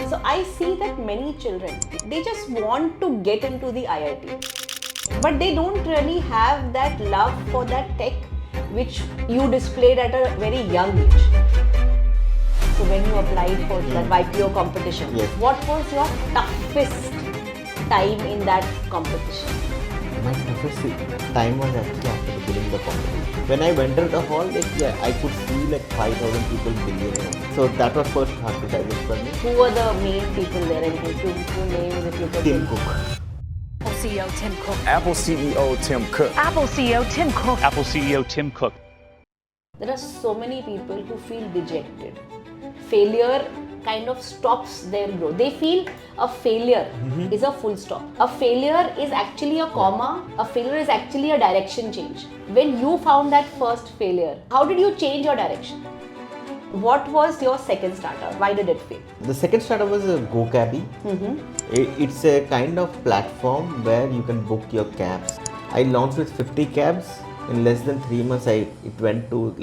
So I see that many children, they just want to get into the IIT, but they don't really have that love for that tech which you displayed at a very young age. So when you applied for that YPO competition, what was your toughest time in that competition? My toughest time was actually after beginning the competition. When I went to the hall, I could see 5,000 people beginning. So that was first hard to digest for me. Who were the main people there, and if you names, if you could Tim Cook. Apple CEO Tim Cook. Apple CEO Tim Cook. Apple CEO Tim Cook. Apple CEO Tim Cook. There are so many people who feel dejected. Failure kind of stops their growth. They feel a failure is a full stop. A failure is actually a comma. A failure is actually a direction change. When you found that first failure, how did you change your direction? What was your second startup? Why did it fail? The second startup was a GoCabby. It's a kind of platform where you can book your cabs. I launched with 50 cabs. In less than 3 months, it went to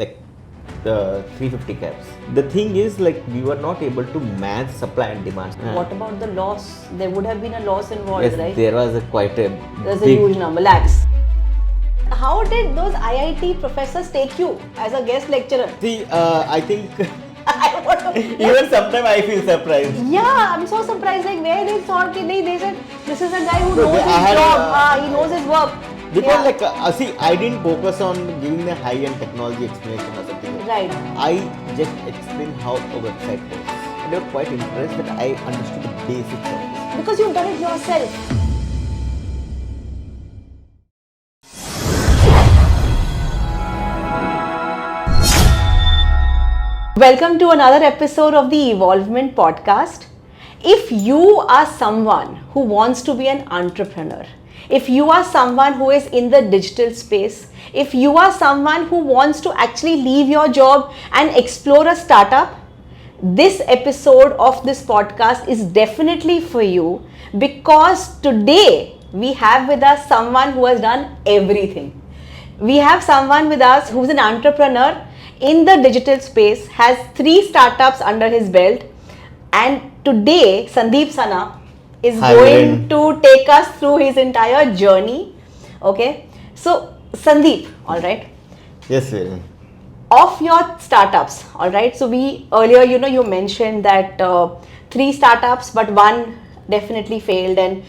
350 cabs. The thing is, we were not able to match supply and demand. What about the loss? There would have been a loss involved, Yes, right? there was There's a huge number, lakhs. How did those IIT professors take you as a guest lecturer? See, I think I want to, even sometimes I feel surprised. yeah, I'm so surprised. Where they thought they said this is a guy who No, knows his I had, job. He knows his work. Because see, I didn't focus on giving a high-end technology explanation or something. Right. I just explained how a website works. And they were quite impressed that I understood the basics of this. Because you've done it yourself. Welcome to another episode of the Evolvement Podcast. If you are someone who wants to be an entrepreneur, if you are someone who is in the digital space, if you are someone who wants to actually leave your job and explore a startup, this episode of this podcast is definitely for you, because today we have with us someone who has done everything. We have someone with us who's an entrepreneur in the digital space, has 3 startups under his belt, and today Sandeep Sana is going to take us through his entire journey. Okay, so Sandeep, all right. Yes, sir. Of your startups, all right. So we earlier, you mentioned that 3 startups, but 1 definitely failed, and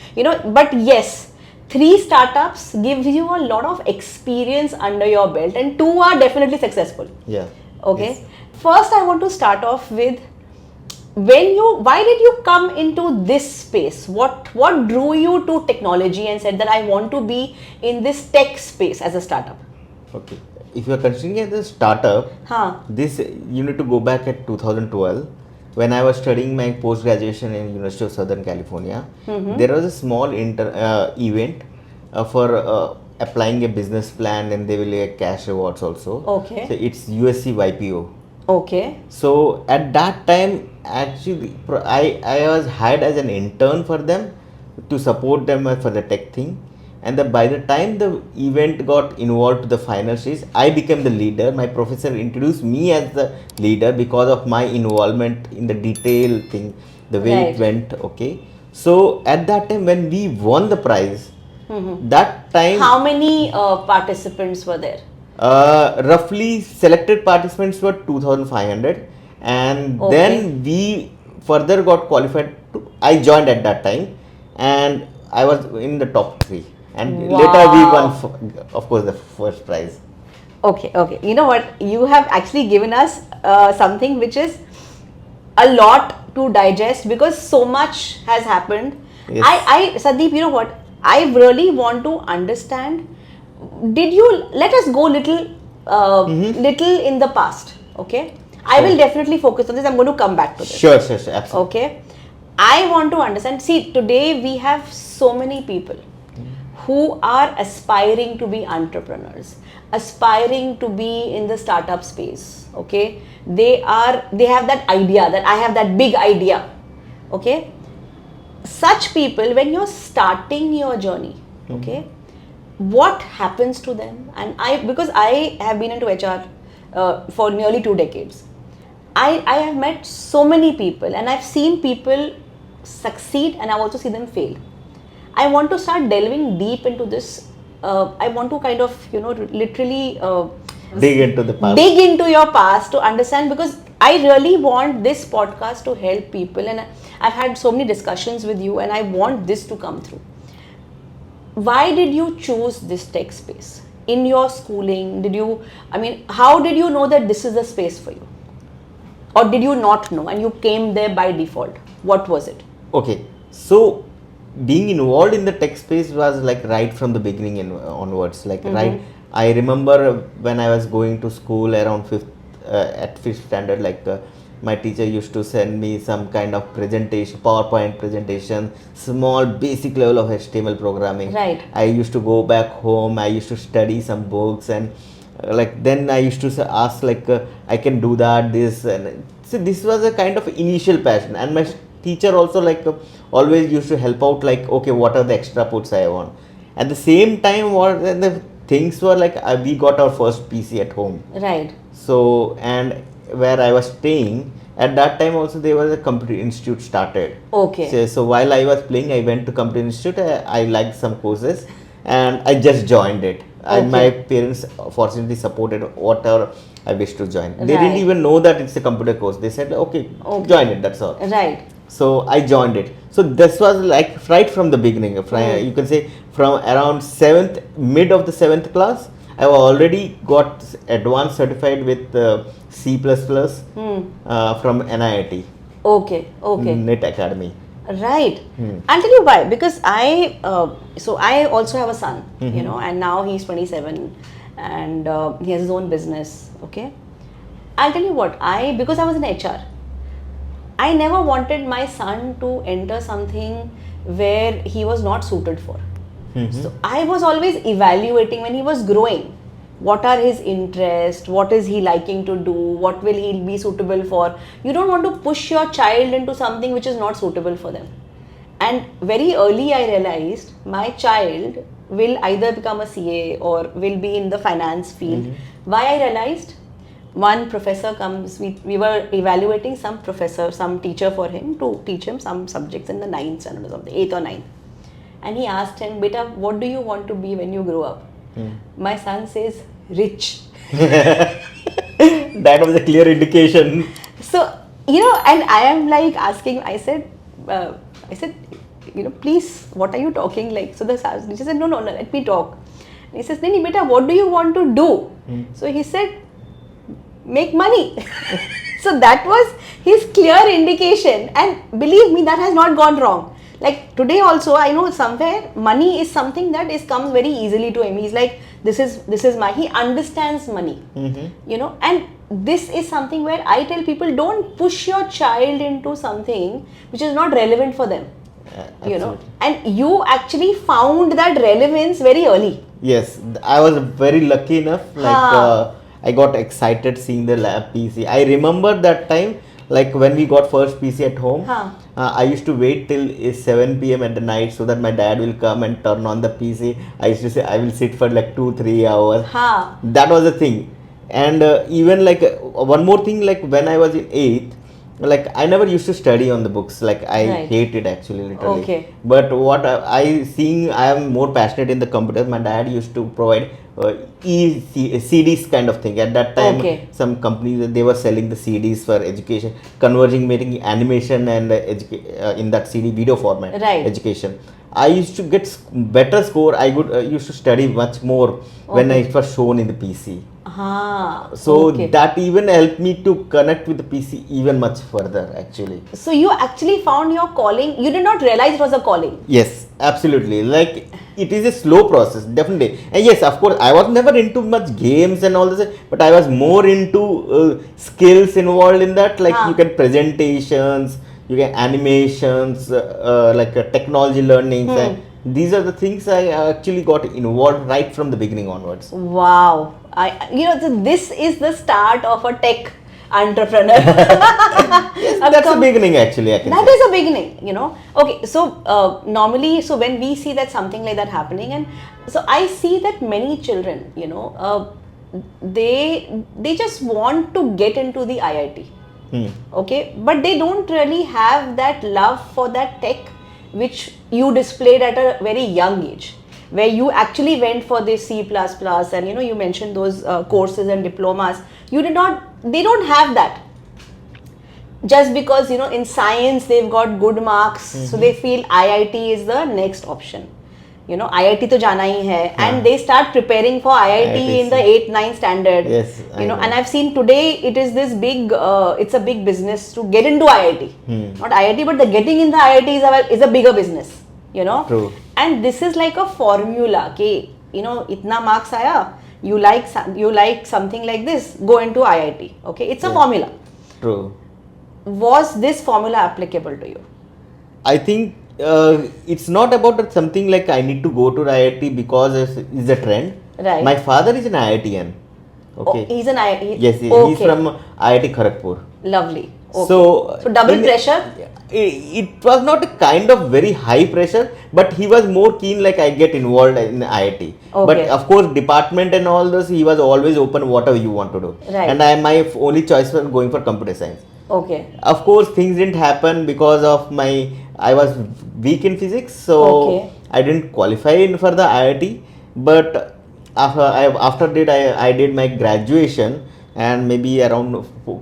but yes, 3 startups gives you a lot of experience under your belt, and 2 are definitely successful. Yeah. Okay. Yes. First, I want to start off with why did you come into this space? What drew you to technology and said that I want to be in this tech space as a startup? Okay. If you are considering it as a startup, this you need to go back at 2012 when I was studying my post-graduation in University of Southern California. There was a small event for applying a business plan, and they will get cash rewards also. Okay. So it's USC YPO. Okay. So at that time, actually, I was hired as an intern for them to support them for the tech thing. And by the time the event got involved to the final stage, I became the leader. My professor introduced me as the leader because of my involvement in the detail thing, the way it went. Okay. So at that time when we won the prize, that time... How many participants were there? Roughly selected participants were 2,500, and then we further got qualified I joined at that time, and I was in the top 3, and later we won of course the first prize. Okay. You know what? You have actually given us something which is a lot to digest, because so much has happened. Yes. Sandeep, you know what? I really want to understand. Did you let us go little in the past? Okay, I will definitely focus on this. I'm going to come back to this. Sure, absolutely. Okay, I want to understand. See, today we have so many people who are aspiring to be entrepreneurs, aspiring to be in the startup space. Okay, they have that idea that I have that big idea. Okay, such people, when you're starting your journey, okay, what happens to them? And because I have been into HR for nearly 2 decades, I have met so many people, and I've seen people succeed and I've also seen them fail. I want to start delving deep into this. I want to kind of, literally Dig into the past. dig into your past to understand, because I really want this podcast to help people, and I've had so many discussions with you and I want this to come through. Why did you choose this tech space? In your schooling, how did you know that this is the space for you? Or did you not know and you came there by default? What was it? Okay, so being involved in the tech space was like right from the beginning onwards. Like right, I remember when I was going to school around at fifth standard, my teacher used to send me some kind of presentation, PowerPoint presentation, small basic level of HTML programming. Right. I used to go back home, I used to study some books, and then I used to ask I can do this, and so this was a kind of initial passion. And my teacher also always used to help out, okay, what are the extra puts I want. At the same time, what the things were we got our first PC at home. Right. So, and where I was staying at that time also there was a computer institute started. Okay. So while I was playing, I went to computer institute. I liked some courses and I just joined it. Okay. My parents fortunately supported whatever I wished to join. They Right. didn't even know that it's a computer course. They said, okay, join it, that's all. Right. So I joined it. So this was right from the beginning. You can say from around mid of the 7th class, I already got advanced certified with C++ from NIIT. Okay. Okay. NIT Academy. Right. I'll tell you why. Because I also have a son, and now he's 27 and he has his own business. Okay. I'll tell you what, because I was in HR, I never wanted my son to enter something where he was not suited for. So I was always evaluating when he was growing. What are his interests? What is he liking to do? What will he be suitable for? You don't want to push your child into something which is not suitable for them. And very early I realized my child will either become a CA or will be in the finance field. Why I realized? One professor comes, we were evaluating some teacher for him to teach him some subjects in the 9th standard or something, 8th or 9th. And he asked him, Beta, what do you want to be when you grow up? My son says, rich. That was a clear indication. So, and I am asking, I said, please, what are you talking like? So the teacher said, no, let me talk. And he says, Nani, Beta, what do you want to do? So he said, make money. So that was his clear indication, and believe me, that has not gone wrong. Like today also, I know somewhere money is something that comes very easily to him. He's like, this is he understands money, and this is something where I tell people, don't push your child into something which is not relevant for them. And you actually found that relevance very early. Yes, I was very lucky enough. I got excited seeing the lab PC. I remember that time, when we got first PC at home, I used to wait till 7 p.m. at the night so that my dad will come and turn on the PC. I used to say I will sit for 2-3 hours. That was the thing. And even one more thing, when I was in 8th, I never used to study on the books. I hate it actually, literally. Okay. But what I am more passionate in the computers. My dad used to provide CDs kind of thing. At that time, some companies, they were selling the CDs for education, making animation and in that CD video format, education. I used to get better score. I used to study much more when it was shown in the PC. So that even helped me to connect with the PC even much further actually. So you actually found your calling. You did not realize it was a calling. Yes, absolutely. It is a slow process, definitely. And yes, of course, I was never into much games and all this, but I was more into skills involved in that. You can presentations, you can animations, technology learnings. And these are the things I actually got involved right from the beginning onwards. Wow. This is the start of a tech entrepreneur. Yes, that's the beginning actually. That is a beginning, Okay, so normally, when we see that something like that happening, and so I see that many children, they just want to get into the IIT. Okay, but they don't really have that love for that tech which you displayed at a very young age, where you actually went for this C++ and you mentioned those courses and diplomas. They don't have that. Just because in science they've got good marks, so they feel IIT is the next option. IIT to jana hi hai, and they start preparing for IIT in the 8th 9th standard. Yes, and I've seen today it is this big it's a big business to get into IIT. Not IIT, but the getting in the IIT is a bigger business. True. And this is like a formula ke itna marks aaya, you like something like this, go into IIT. Okay, it's a formula. True. Was this formula applicable to you? I think it's not about something like I need to go to IIT because it's a trend. Right. My father is an IITian. Okay. Oh, he's an IIT. Yes, okay. He's from IIT Kharagpur. Lovely. Okay. So double pressure? It was not a kind of very high pressure, but he was more keen like I get involved in IIT. Okay. But of course department and all this, he was always open whatever you want to do. Right. And my only choice was going for computer science. Okay. Of course things didn't happen because of I was weak in physics, so I didn't qualify for the IIT. But after I did my graduation and maybe around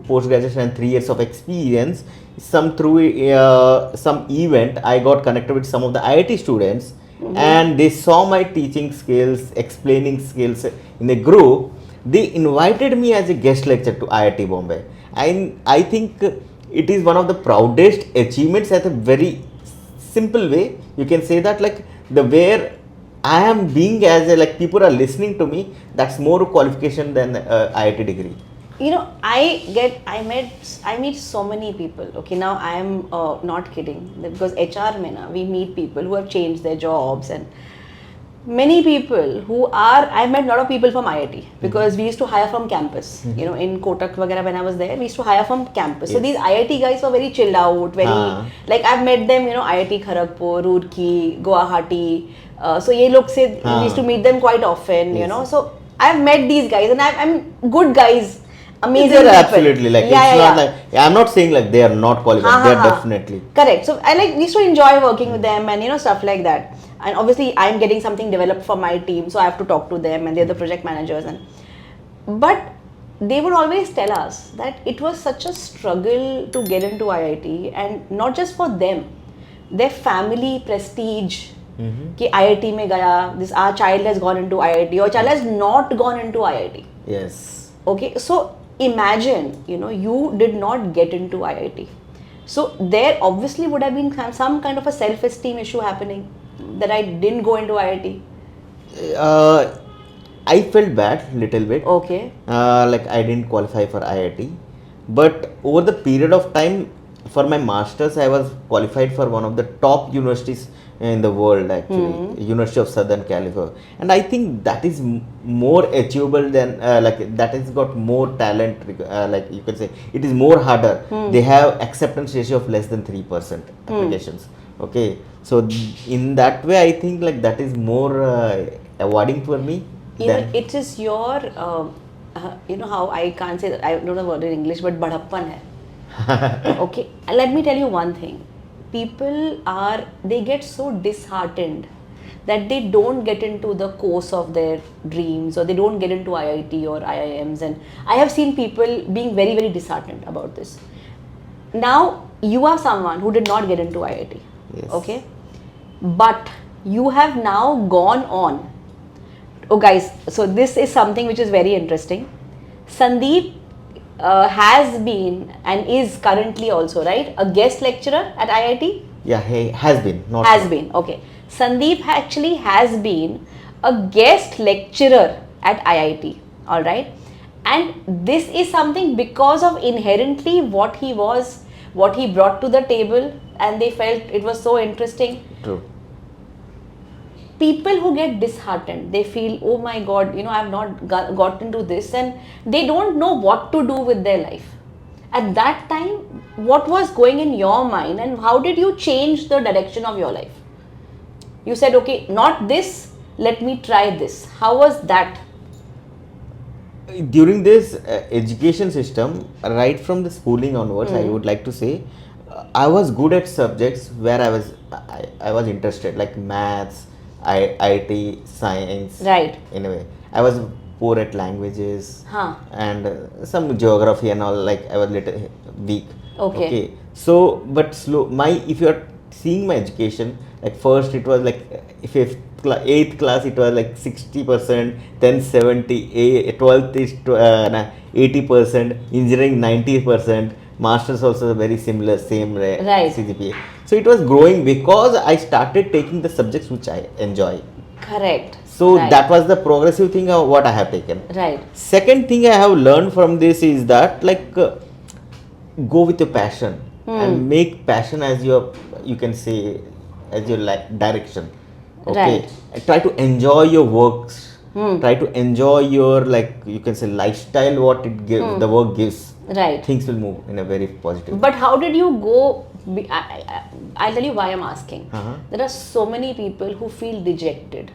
post graduation and 3 years of experience, through some event I got connected with some of the IIT students, and they saw my teaching skills, explaining skills in a group. They invited me as a guest lecturer to IIT Bombay. I think it is one of the proudest achievements at a very simple way. You can say that like the where I am being as a people are listening to me, that's more qualification than IIT degree. I meet so many people. Okay, now I am not kidding, because HR we meet people who have changed their jobs, and many people I met a lot of people from IIT because we used to hire from campus. In Kotak vagara when I was there, we used to hire from campus. Yes. So these IIT guys were very chilled out, very like I've met them, IIT Kharagpur, Roorkee, Guwahati. So ye log se we used to meet them quite often. Yes. So I've met these guys, and I'm good guys. Amazing people. Absolutely, like it's not like I'm not saying like they are not qualified. They are definitely correct. So I used to enjoy working with them and stuff like that. And obviously I'm getting something developed for my team, so I have to talk to them, and they're the project managers. But they would always tell us that it was such a struggle to get into IIT, and not just for them, their family prestige. Ki IIT mein gaya, our child has gone into IIT, or child has not gone into IIT. Yes. Okay, so imagine, you did not get into IIT. So there obviously would have been some kind of a self-esteem issue happening that I didn't go into IIT. I felt bad little bit. Okay. Like I didn't qualify for IIT. But over the period of time, for my masters, I was qualified for one of the top universities in the world, actually, University of Southern California. And I think that is more achievable than that has got more talent, like you can say it is more harder. They have acceptance ratio of less than 3% applications. Okay, so in that way I think like that is more awarding for me. It is your how I can't say that, I don't know the word in English, but badhappan hai. Okay, let me tell you one thing. People they get so disheartened that they don't get into the course of their dreams, or they don't get into IIT or IIMs, and I have seen people being very, very disheartened about this. Now you are someone who did not get into IIT. Yes. Okay, but you have now gone on. Oh guys, so this is something which is very interesting. Sandeep has been and is currently also, right, a guest lecturer at IIT? Yeah, he has been. Not has been, okay. Sandeep actually has been a guest lecturer at IIT, alright? And this is something because of inherently what he brought to the table, and they felt it was so interesting. True. People who get disheartened, they feel, oh my god, I have not got into this, and they don't know what to do with their life. At that time, what was going in your mind, and how did you change the direction of your life? You said, okay, not this, let me try this. How was that? during this education system, right from the schooling onwards, I would like to say, I was good at subjects where I was interested, like maths, IT, science. Right. In a way, I was poor at languages Huh. and some geography and all. Like I was little weak. Okay. So, but if you are seeing my education, like first it was like eighth class it was like 60%, then 70, 12th is 80%, engineering 90%, masters also very similar, same Right. CGPA. So it was growing because I started taking the subjects which I enjoy. Correct. So Right. that was the progressive thing of what I have taken. Right. Second thing I have learned from this is that go with your passion and make passion as your, you can say, as your direction. Okay. Right. And try to enjoy your works. Try to enjoy your, like, you can say, lifestyle, what it gives, the work gives. Right. Things will move in a very positive. But how did you go? I'll tell you why I'm asking. Uh-huh. There are so many people who feel dejected.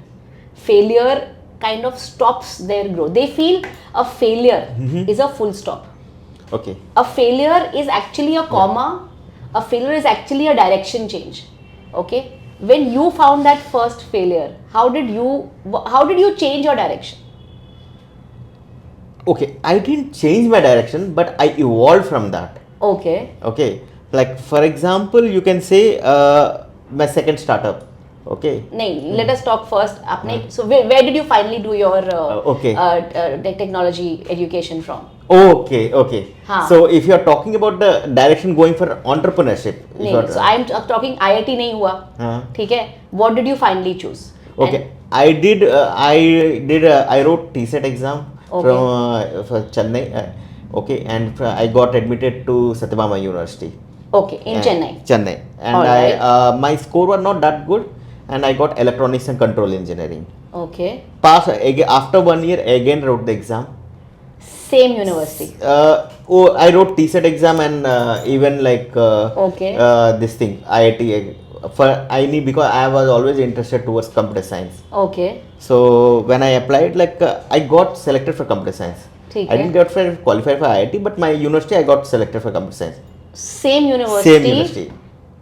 Failure kind of stops their growth. They feel a failure is a full stop. Okay. A failure is actually a comma. A failure is actually a direction change. Okay. When you found that first failure, how did you change your direction? Okay, I didn't change my direction, but I evolved from that. Okay. Okay, like for example, you can say my second startup. Okay. Let us talk first. So where did you finally do your technology education from? Okay. हाँ. So if you are talking about the direction going for entrepreneurship, नहीं, so I'm talking IIT नहीं हुआ. हाँ. ठीक है. What did you finally choose? Okay, I wrote TSET exam for Chennai. Okay, and I got admitted to Satyabama University. Okay, in Chennai. Chennai, and Alright. my score was not that good, and I got electronics and control engineering. Okay. Passed again, after 1 year again wrote the exam. Same university. I wrote TSET exam and even like this thing IIT because I was always interested towards computer science. Okay. So when I applied, I got selected for computer science. ठीक I है. didn't get qualified for IIT, but my university I got selected for computer science. Same university. Same university.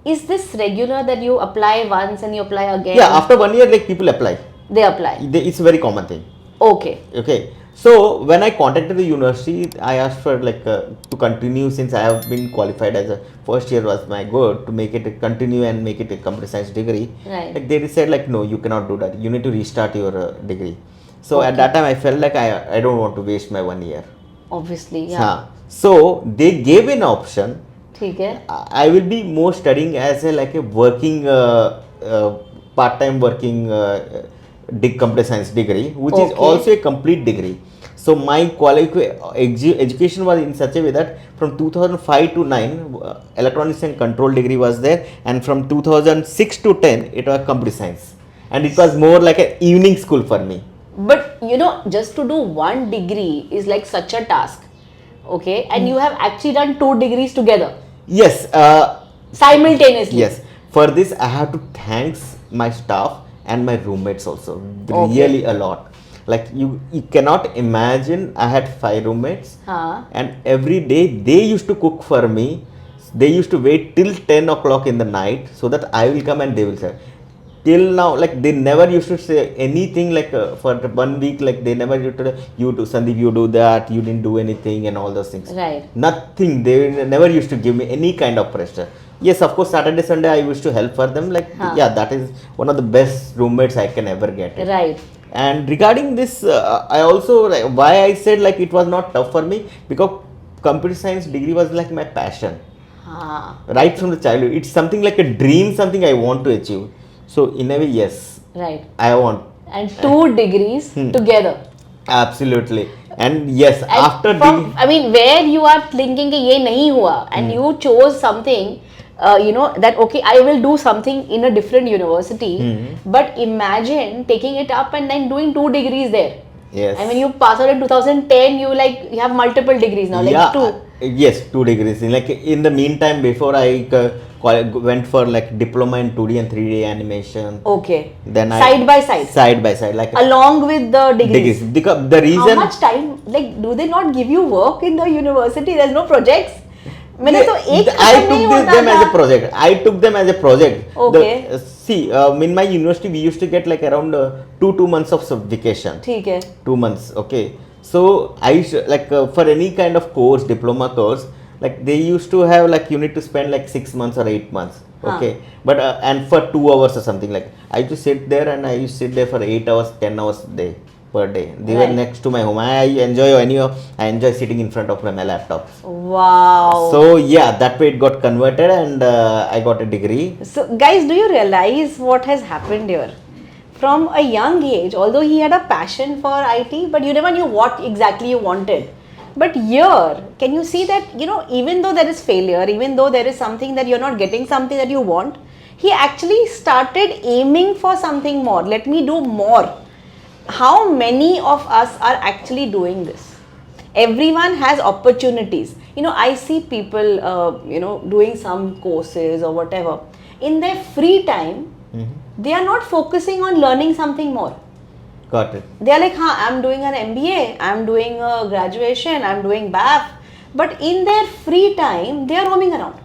Is this regular that you apply once and you apply again? Yeah, after 1 year, like people apply. They apply. It's a very common thing. Okay. Okay. So when I contacted the university, I asked for to continue, since I have been qualified as a first year was my goal to make it continue and make it a computer science degree. Right. Like they said no, you cannot do that. You need to restart your degree. So at that time I felt like I don't want to waste my 1 year. Obviously, yeah. So they gave an option. ठीक है. I will be more studying as a working part-time working computer science degree, which is also a complete degree. So my education was in such a way that from 2005 to 9 electronics and control degree was there, and from 2006 to 10 it was computer science, and it was more like an evening school for me. But just to do one degree is like such a task. Okay, and you have actually done 2 degrees together. Yes. Simultaneously. Yes. For this I have to thank my staff and my roommates also. Really a lot. Like you cannot imagine, I had 5 roommates, and every day they used to cook for me. They used to wait till 10 o'clock in the night so that I will come and they will serve. Till now, like they never used to say anything for 1 week, like they never used to you do Sandeep, you do that, you didn't do anything and all those things. Right. Nothing. They never used to give me any kind of pressure. Yes, of course, Saturday, Sunday I used to help for them. That is one of the best roommates I can ever get. Right. And regarding this, I also, why I said it was not tough for me, because computer science degree was like my passion. Right from the childhood. It's something like a dream, something I want to achieve. So in a way, yes. Right. I want. And 2 degrees together. Absolutely. And yes, and after where you are thinking कि ये नहीं हुआ, and you chose something, that okay, I will do something in a different university, but imagine taking it up and then doing 2 degrees there. Yes. And when you pass out in 2010, you have multiple degrees now, like 2. Yes, 2 degrees. Like in the meantime, before I went for like diploma in 2D and 3D animation. Okay. Then Side by side. Side by side, like Along with the degrees. Because the reason. How much time? Like, do they not give you work in the university? There's no projects. मैंने तो एक I खत्म नहीं took होता them as a था. project. I took them as a project. Okay. See, in my university, we used to get like around 2 months of vacation. ठीक है. 2 months, okay. So I used to, like for any kind of course, diploma course, like they used to have like you need to spend like 6 months or 8 months, okay. But and for 2 hours or something, like I used to sit there and I used to sit there for 8 hours, 10 hours per day. They were next to my home. I enjoy sitting in front of my laptop. Wow. So yeah, that way it got converted and I got a degree. So guys, do you realize what has happened here? From a young age, although he had a passion for IT, but you never knew what exactly you wanted. But here, can you see that, even though there is failure, even though there is something that you're not getting something that you want, he actually started aiming for something more. Let me do more. How many of us are actually doing this? Everyone has opportunities. I see people, doing some courses or whatever. In their free time, they are not focusing on learning something more. Got it. They are like, I'm doing an MBA, I'm doing a graduation, I'm doing BAF. But in their free time, they are roaming around.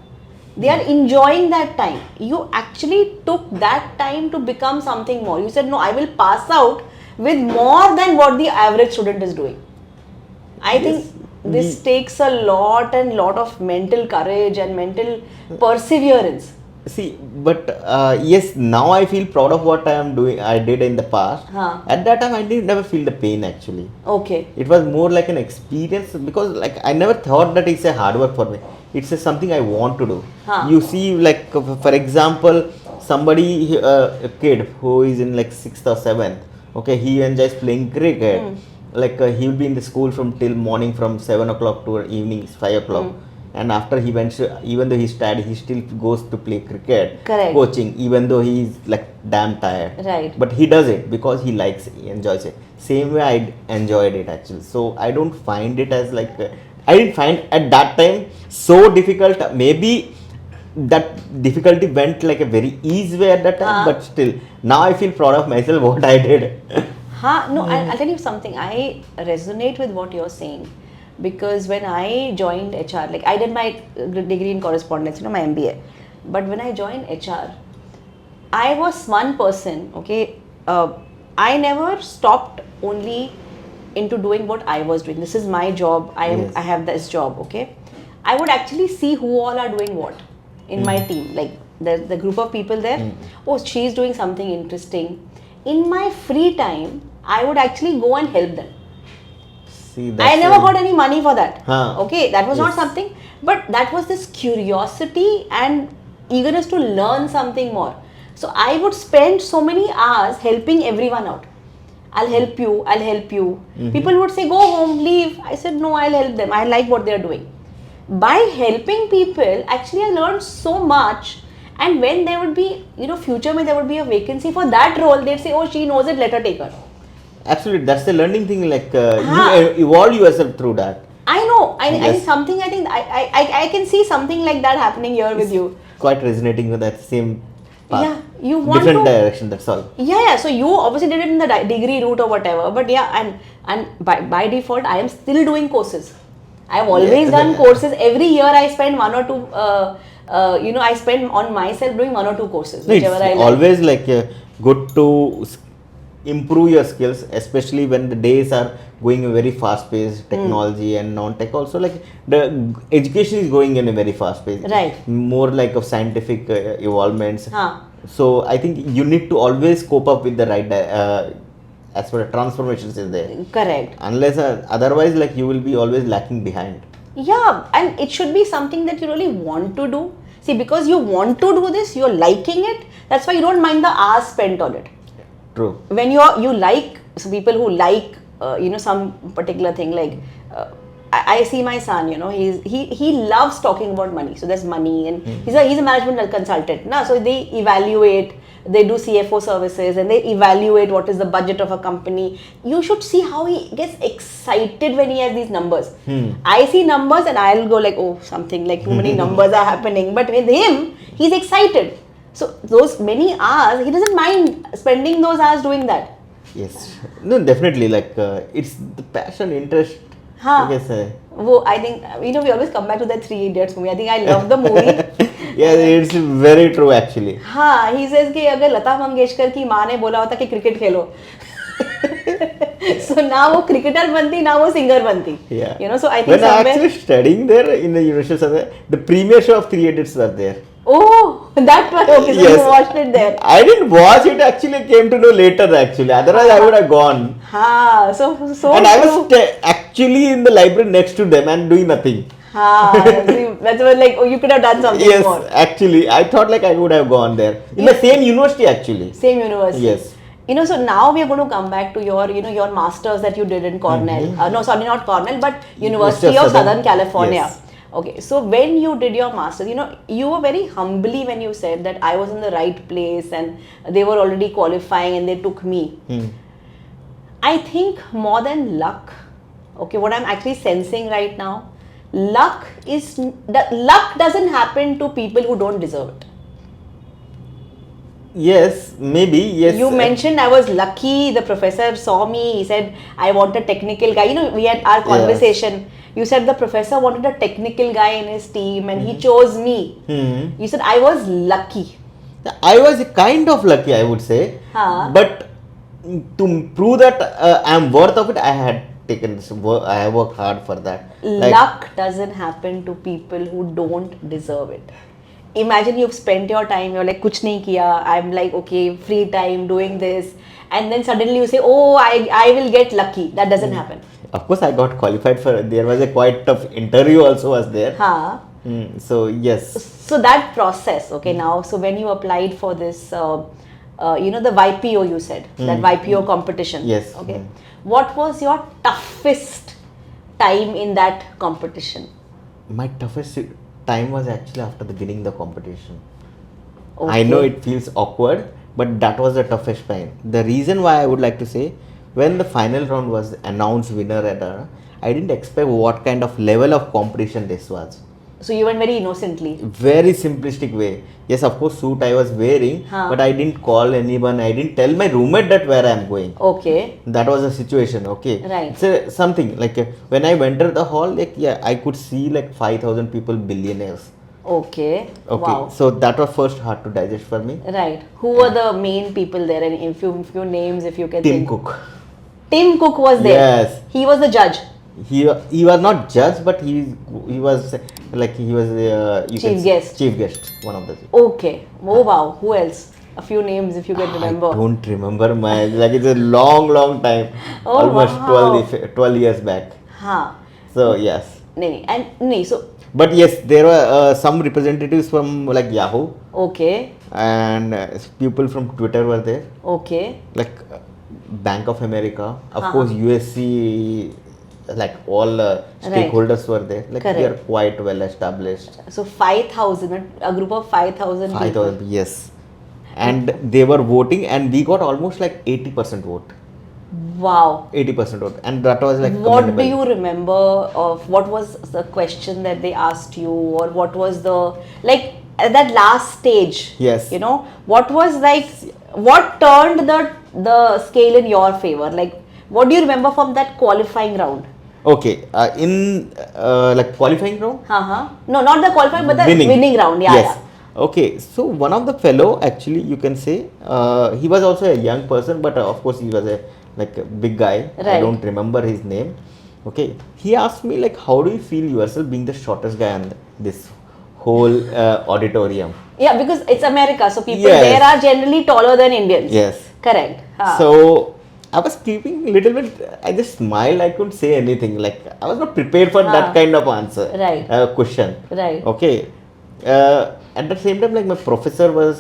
They are enjoying that time. You actually took that time to become something more. You said, no, I will pass out with more than what the average student is doing. I think this takes a lot of mental courage and mental perseverance. See, but yes, now I feel proud of what I am doing. I did in the past. At that time, I didn't never feel the pain actually. Okay. It was more like an experience because like I never thought that it's a hard work for me. It's something I want to do. You see, like for example, somebody, a kid who is in like 6th or 7th. Okay, he enjoys playing cricket. Like he'll be in the school till morning from 7 o'clock to evening 5 o'clock. And after he went, even though he's tired, he still goes to play cricket, coaching, even though he's like damn tired. Right. But he does it because he likes it, he enjoys it. Same way I enjoyed it actually. So I don't find it as like, I didn't find at that time so difficult. Maybe that difficulty went like a very easy way at that time, but still, now I feel proud of myself what I did. No, I'll tell you something. I resonate with what you're saying. Because when I joined HR, like I did my degree in correspondence, my MBA. But when I joined HR, I was one person, okay. I never stopped only into doing what I was doing. This is my job. I have this job, okay. I would actually see who all are doing what in my team. Like the group of people there. Oh, she's doing something interesting. In my free time, I would actually go and help them. I never got any money for that. Okay, that was not something, but that was this curiosity and eagerness to learn something more. So I would spend so many hours helping everyone out. I'll help you, I'll help you. People would say, go home, leave. I said, no, I'll help them. I like what they're doing. By helping people, actually I learned so much. And when there would be, future there would be a vacancy for that role, they'd say, oh, she knows it, let her take her. Absolutely, that's the learning thing. Like you evolve yourself through that. I know. I think something. I think I can see something like that happening here with you. Quite resonating with that same path. Yeah, you want different direction. That's all. Yeah. So you obviously did it in the degree route or whatever. But yeah, and by default, I am still doing courses. I have always done courses. Every year I spend 1 or 2. I spend on myself doing 1 or 2 courses. Whichever I like. Always like good to improve your skills, especially when the days are going very fast paced, technology and non-tech also, like the education is going in a very fast pace, right? More like of scientific evolvements. So I think you need to always cope up with the right as far as transformations is there. Correct. Unless otherwise, like you will be always lacking behind. Yeah, and it should be something that you really want to do. See, because you want to do this, you're liking it. That's why you don't mind the hours spent on it. True. When you like some people who like some particular thing, like I see my son, he loves talking about money. So there's money, and he's a management consultant. No? So they evaluate, they do CFO services, and they evaluate what is the budget of a company. You should see how he gets excited when he has these numbers. I see numbers and I'll go like, oh, something like too many numbers are happening. But with him, he's excited. So those many hours, he doesn't mind spending those hours doing that. Yes. No, definitely. Like it's the passion, interest. Haan. I guess. I think, we always come back to that Three Idiots movie. I think I love the movie. Yeah, it's very true actually. हाँ, he says कि अगर लता मंगेशकर की माँ ने बोला होता कि cricket खेलो, so ना वो क्रिकेटर बनती, ना वो सिंगर बनती. Yeah. So I think when I somewhere. actually studying there in the university, the premiere show of Three Idiots were there. Oh, that one. Okay, so Yes. you watched it there. I didn't watch it. Actually, came to know later. Actually, otherwise I would have gone. हाँ, so And I true. was actually in the library next to them and doing nothing. हाँ, that's what like, oh, you could have done something Yes, more. actually, I thought like I would have gone there in the same university actually. Same university. Yes. So now we are going to come back to your, your masters that you did in Cornell. No, sorry, not Cornell, but University of Southern California. Yes. Okay, so when you did your masters, you were very humbly when you said that I was in the right place and they were already qualifying and they took me. I think more than luck, okay, what I'm actually sensing right now, luck doesn't happen to people who don't deserve it. Yes, maybe, yes. You mentioned I was lucky, the professor saw me, he said, I want a technical guy. We had our conversation. You said the professor wanted a technical guy in his team and he chose me. You said I was lucky. I was kind of lucky, I would say. But to prove that I am worth of it, I had taken this work, I have worked hard for that. Luck doesn't happen to people who don't deserve it. Imagine you've spent your time, you're like, kuch nahi kiya, I'm like, okay, free time, doing this. And then suddenly you say, oh, I will get lucky. That doesn't happen. Of course, I got qualified for, there was a quite tough interview also was there. So, yes. So that process, okay, now, so when you applied for this, the YPO you said, that YPO competition. Yes. Okay. What was your toughest time in that competition? My toughest time was actually after the beginning the competition. Okay. I know it feels awkward, but that was the toughest time. The reason why I would like to say, when the final round was announced winner I didn't expect what kind of level of competition this was. So you went very innocently. Very simplistic way. Yes, of course, suit I was wearing, but I didn't call anyone. I didn't tell my roommate that where I am going. Okay. That was the situation. Okay. Right. So something like when I entered the hall, like I could see like 5,000 people, billionaires. Okay. Wow. So that was first hard to digest for me. Right. Who were the main people there? And if you names, if you can. Tim think. Cook. Tim Cook was there. Yes. He was the judge. He was not judge, but he was like he was Chief guest. Chief guest, one of the. Okay. Oh wow. Who else? A few names if you can remember. I don't remember my like it's a long time. Oh, Almost wow. 12 years back. So yes. So. But yes, there were some representatives from like Yahoo. Okay. And people from Twitter were there. Okay. Like Bank of America, of course USC, like all stakeholders were there. Like they are quite well established. So 5,000, a group of 5,000 people. 5,000, yes. And they were voting, and we got almost like 80% vote. Wow. 80% vote, and that was like. What do you remember of what was the question that they asked you, or what was the like at that last stage? Yes. What was like, what turned the scale in your favor? Like, what do you remember from that qualifying round? Okay, in like qualifying round? No, not the qualifying, but the winning round. Yeah. Yes. Okay, so one of the fellow, actually, you can say, he was also a young person, but of course he was a big guy. Right. I don't remember his name. Okay, he asked me like, how do you feel yourself being the shortest guy on this whole auditorium? Yeah, because it's America, so people there are generally taller than Indians. Yes. Correct. So I was keeping a little bit. I just smiled. I couldn't say anything. Like I was not prepared for that kind of answer. Right. Question. Right. Okay. At the same time, like my professor was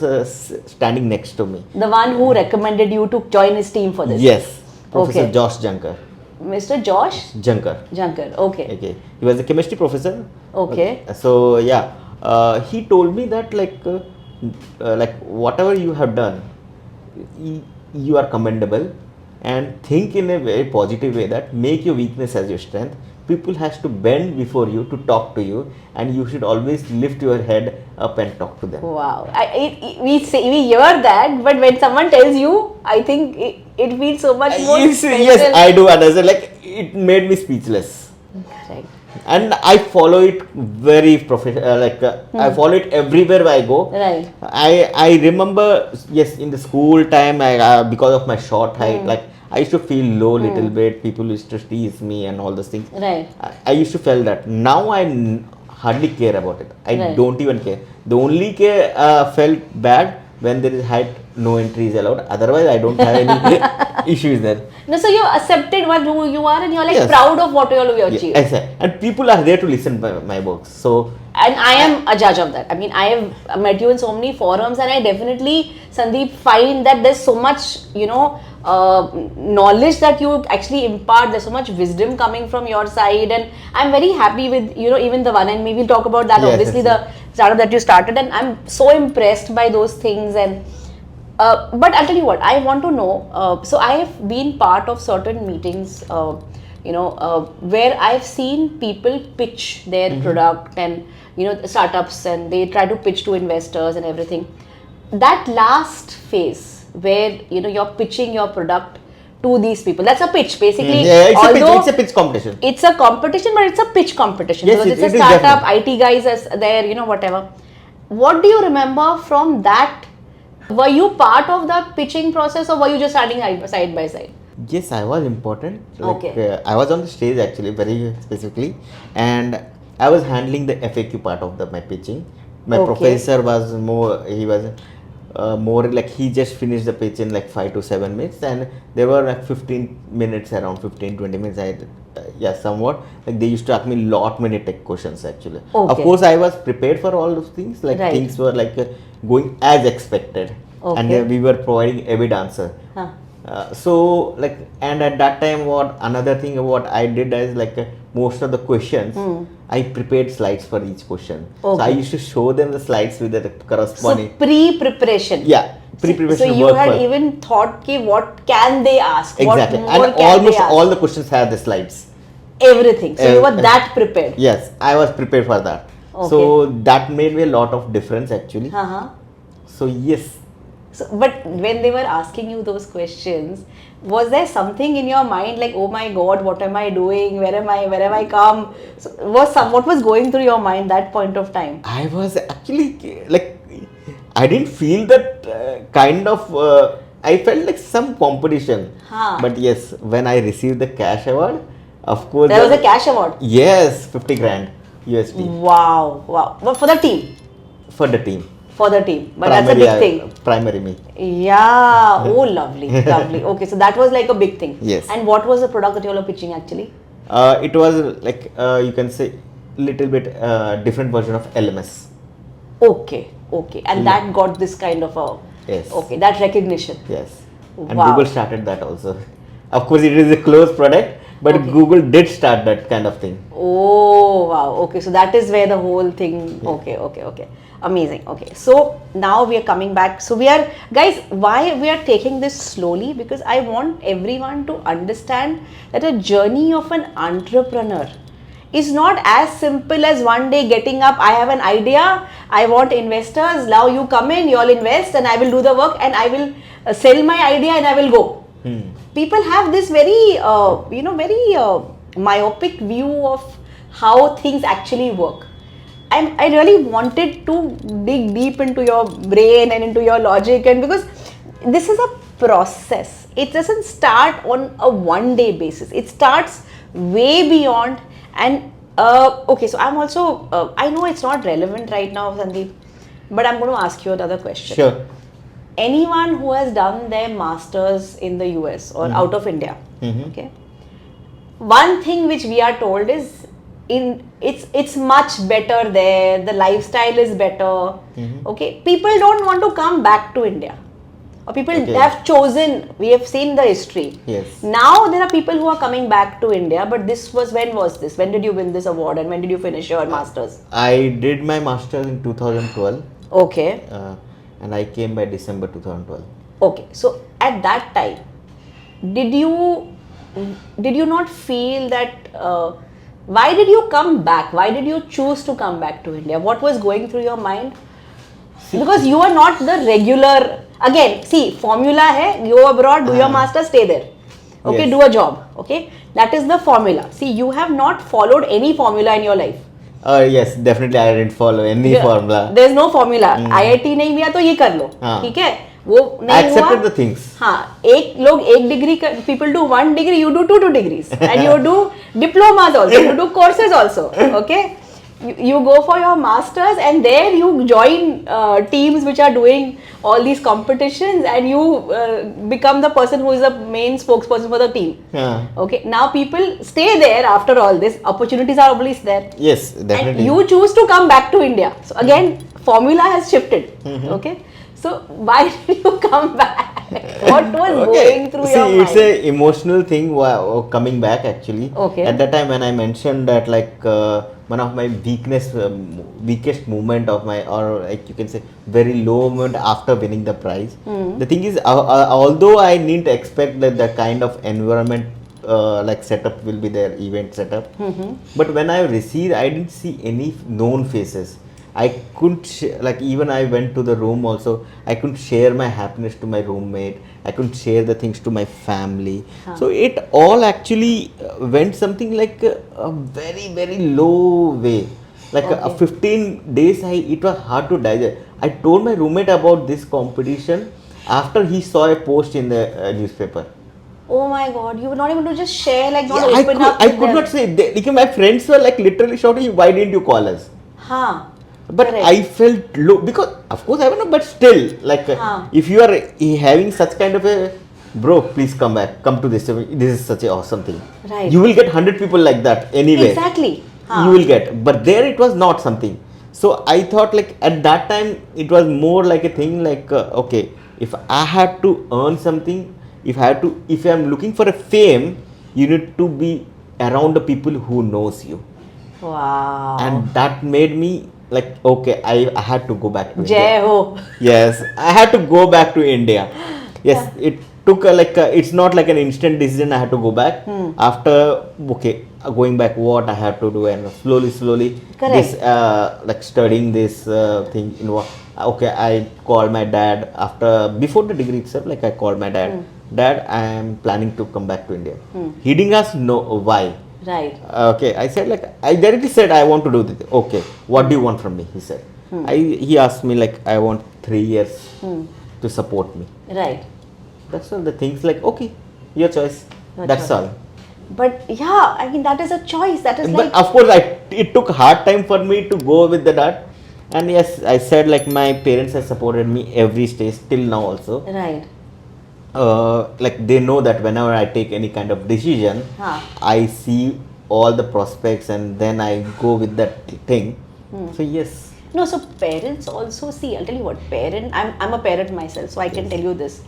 standing next to me. The one who recommended you to join his team for this. Yes, Professor Josh Junker. Mr. Josh Jankar. Jankar. Okay. Okay, he was a chemistry professor. Okay. So yeah, he told me that like whatever you have done, you are commendable, and think in a very positive way that make your weakness as your strength. People has to bend before you to talk to you, and you should always lift your head up and talk to them. Wow. We hear that, but when someone tells you, I think it feels so much more special. Yes, I do understand. Like it made me speechless. Right. And I follow it very professional. I follow it everywhere I go. Right. I remember, yes, in the school time, because of my short height, like I used to feel low little bit. People used to tease me and all those things. Right. I used to feel that. Now I hardly care about it. I Right. don't even care. The only care felt bad when there is height, no entry is allowed. Otherwise, I don't have any issues there. No, so you accepted who you are, and you're like Yes. proud of what you have achieved. Exactly. And people are there to listen to my works. So And I am a judge of that. I mean, I have met you in so many forums, and I definitely, Sandeep, find that there's so much, knowledge that you actually impart. There's so much wisdom coming from your side, and I'm very happy with, even the one and me. We'll talk about that. Yes, obviously, yes, the startup that you started, and I'm so impressed by those things. And but I'll tell you what, I want to know. So I have been part of certain meetings. Where I've seen people pitch their product and startups, and they try to pitch to investors and everything. That last phase where you're pitching your product to these people, that's a pitch basically. it's a pitch competition. It's a competition, but it's a pitch competition, Yes, because it's it a is startup. definitely. IT guys are there, whatever. What do you remember from that? Were you part of the pitching process, or were you just standing side by side? Yes, I was important. Okay. I was on the stage actually, very specifically, and I was handling the FAQ part of my pitching. My Okay. professor was more. He was more like he just finished the pitch in like 5 to 7 minutes, and there were like 15 minutes, around 15-20 minutes. Somewhat. Like they used to ask me many tech questions actually. Of Okay. course, I was prepared for all those things. Like Right. things were like going as expected, and Okay. we were providing a good answer. Huh. And at that time, another thing what I did is most of the questions, I prepared slides for each question. So I Okay. used to show them the slides with the So corresponding. pre-preparation. Pre-preparation So you work had for- even thought ki what can they ask? Exactly, What more and can almost they ask? all the questions have the slides. Everything. So you were that prepared. Yes, I was prepared for that. Okay. So that made me a lot of difference actually. Uh-huh. So yes. So, but when they were asking you those questions, was there something in your mind like, oh my God, what am I doing? Where am I? Where have I come? So what was going through your mind that point of time? I was actually I didn't feel that kind of. I felt like some competition. Huh. But yes, when I received the cash award, of course. There was a cash award. Yes, 50 grand USD Wow. But for the team. for the team. For the team. But that's a big thing. Primary me. Yeah. Oh, lovely. Lovely. Okay, so that was like a big thing. Yes. And what was the product that you all were pitching actually? It was you can say little bit different version of LMS. Okay. And that got this kind of a. Yes. Okay, that recognition. Yes. And Wow. Google started that also. Of course, it is a closed product, but Okay. Google did start that kind of thing. Oh, wow. Okay, so that is where the whole thing. Okay. Amazing. Okay, so now we are coming back. So we are, guys, why we are taking this slowly? Because I want everyone to understand that a journey of an entrepreneur is not as simple as one day getting up. I have an idea. I want investors. Now you come in, you all invest, and I will do the work, and I will sell my idea, and I will go. People have this very, myopic view of how things actually work. I really wanted to dig deep into your brain and into your logic, and because this is a process. It doesn't start on a one-day basis. It starts way beyond. And okay, so I'm also, I know it's not relevant right now, Sandeep, but I'm going to ask you another question. Sure. Anyone who has done their masters in the US or out of India, okay, one thing which we are told is it's much better there, the lifestyle is better. Okay, people don't want to come back to India, or people Okay. have chosen. We have seen the history. Yes. Now there are people who are coming back to India, but this was, when was this? When did you win this award and when did you finish your masters? I did my master's in 2012 Okay. and I came by December 2012. Okay. So at that time, did you not feel that? Why did you come back? Why did you choose to come back to India? What was going through your mind? Because you are not the regular. Again, see, formula hai, go abroad, do your master, stay there. Okay, Yes. do a job. Okay, that is the formula. See, you have not followed any formula in your life. Yes, definitely I didn't follow any formula. There is no formula. IIT नहीं मिला तो ये कर लो. हाँ. ठीक है? वो I नहीं हुआ. accepted the things. हाँ, एक लोग एक degree, people do 1 degree, you do 2 degrees, and you do diplomas also, you do courses also. Okay, you go for your masters, and there you join teams which are doing all these competitions, and you become the person who is the main spokesperson for the team. Yeah. Okay, now people stay there after all this. Opportunities are always there. Yes, definitely. And you choose to come back to India. So again, formula has shifted. Okay. So why did you come back? What was going through your mind? It's a emotional thing coming back actually. Okay. At that time when I mentioned that like one of my weakest moment of my, or like you can say very low moment after winning the prize. The thing is, although I didn't expect that the kind of environment like setup will be there, event setup, but when I received, I didn't see any known faces. I couldn't like, even I went to the room also, I couldn't share my happiness to my roommate, I couldn't share the things to my family. So it all actually went something like a very low way. Like 15 days it was hard to digest. I told my roommate about this competition after he saw a post in the newspaper. Oh my God, you were not able to just share, like not Yeah, open up. I could not say. Like, my friends were like literally shouting, "Why didn't you call us?" Huh. But Correct. I felt low because, of course, I don't know, but still, like, if you are having such kind of a, bro, please come back, come to this. This is such a awesome thing. Right. You will get 100 people like that anyway. Exactly. You will get, but there it was not something. So I thought, like, at that time, it was more like a thing, like, okay, if I had to earn something, if I am looking for a fame, you need to be around the people who knows you. Wow. And that made me like, okay, I had to go back to Jai India. ho. Yes, I had to go back to India. Yes, it took it's not like an instant decision. I had to go back. After, okay, going back, what I had to do, and slowly Correct. this like studying this thing, you know, okay, I called my dad before the degree itself, like I called my dad. Dad, I am planning to come back to India. He didn't ask no why. Right. Okay, I said, like, I directly said I want to do this. Okay, what do you want from me? He said. He asked me, like, I want 3 years to support me. Right. That's all the things, like, okay, your choice. Your That's choice. all. But yeah, I mean, that is a choice. That is But like. of course, it took hard time for me to go with that. And yes, I said, like, my parents have supported me every stage till now also. Right. Like, they know that whenever I take any kind of decision, I see all the prospects and then I go with that thing. So yes. No, so parents also see, I'll tell you what, I'm a parent myself, so I can tell you this.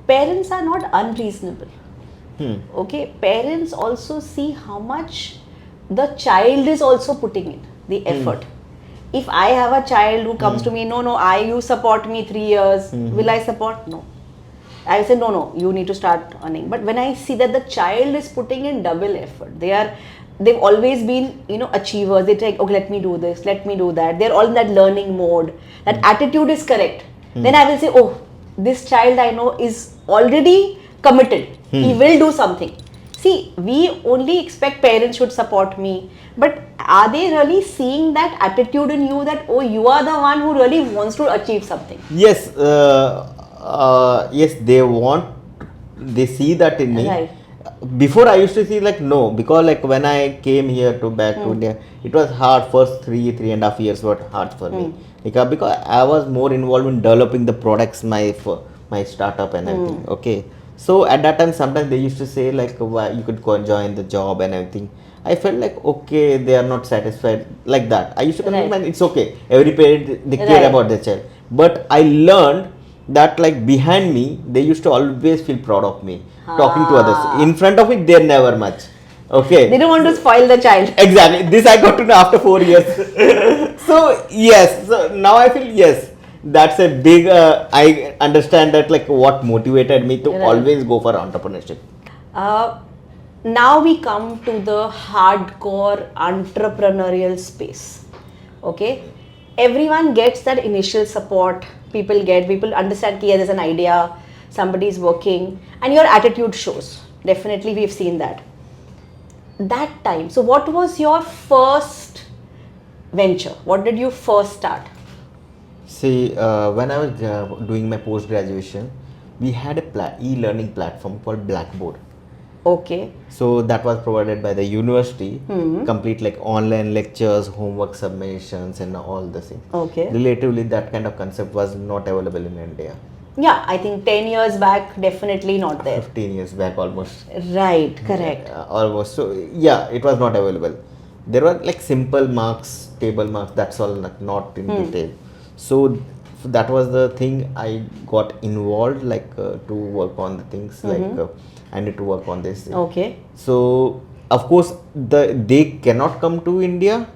Parents are not unreasonable. Okay, parents also see how much the child is also putting in, the effort. If I have a child who comes to me, you support me 3 years, will I support? No. I say, no, you need to start earning. But when I see that the child is putting in double effort, they've always been, achievers. They take, okay, let me do this, let me do that. They're all in that learning mode. That attitude is correct. Then I will say, oh, this child I know is already committed. He will do something. See, we only expect parents should support me. But are they really seeing that attitude in you that, oh, you are the one who really wants to achieve something? Yes. Yes, they see that in me. Right. Before I used to see, like, no, because like when I came here back to India, it was hard. First 3.5 years were hard for me, because I was more involved in developing the products, my startup and everything. Okay, so at that time sometimes they used to say, like, why you could go and join the job and everything. I felt like, okay, they are not satisfied like that. I used to convince, man, it's okay. Every parent, they care about their child. But I learned that like behind me, they used to always feel proud of me, talking to others. In front of me, they're never much. Okay. They don't want to spoil the child. Exactly. This I got to know after 4 years. So yes. So now I feel yes. That's a big. I understand that like what motivated me to Right. always go for entrepreneurship. Now we come to the hardcore entrepreneurial space. Okay, everyone gets that initial support. People understand that there's an idea, somebody is working, and your attitude shows. Definitely, we've seen that. That time. So, what was your first venture? What did you first start? See, when I was doing my post graduation, we had a e-learning platform called Blackboard. Okay. So that was provided by the university, complete like online lectures, homework submissions, and all the things. Okay. Relatively, that kind of concept was not available in India. Yeah, I think 10 years back, definitely not there. 15 years back, almost. Right, correct. Almost. So yeah, it was not available. There were like simple marks, table marks. That's all, like, not in detail. So that was the thing I got involved, like to work on the things like. I need to work on this. Okay. So of course they cannot come to India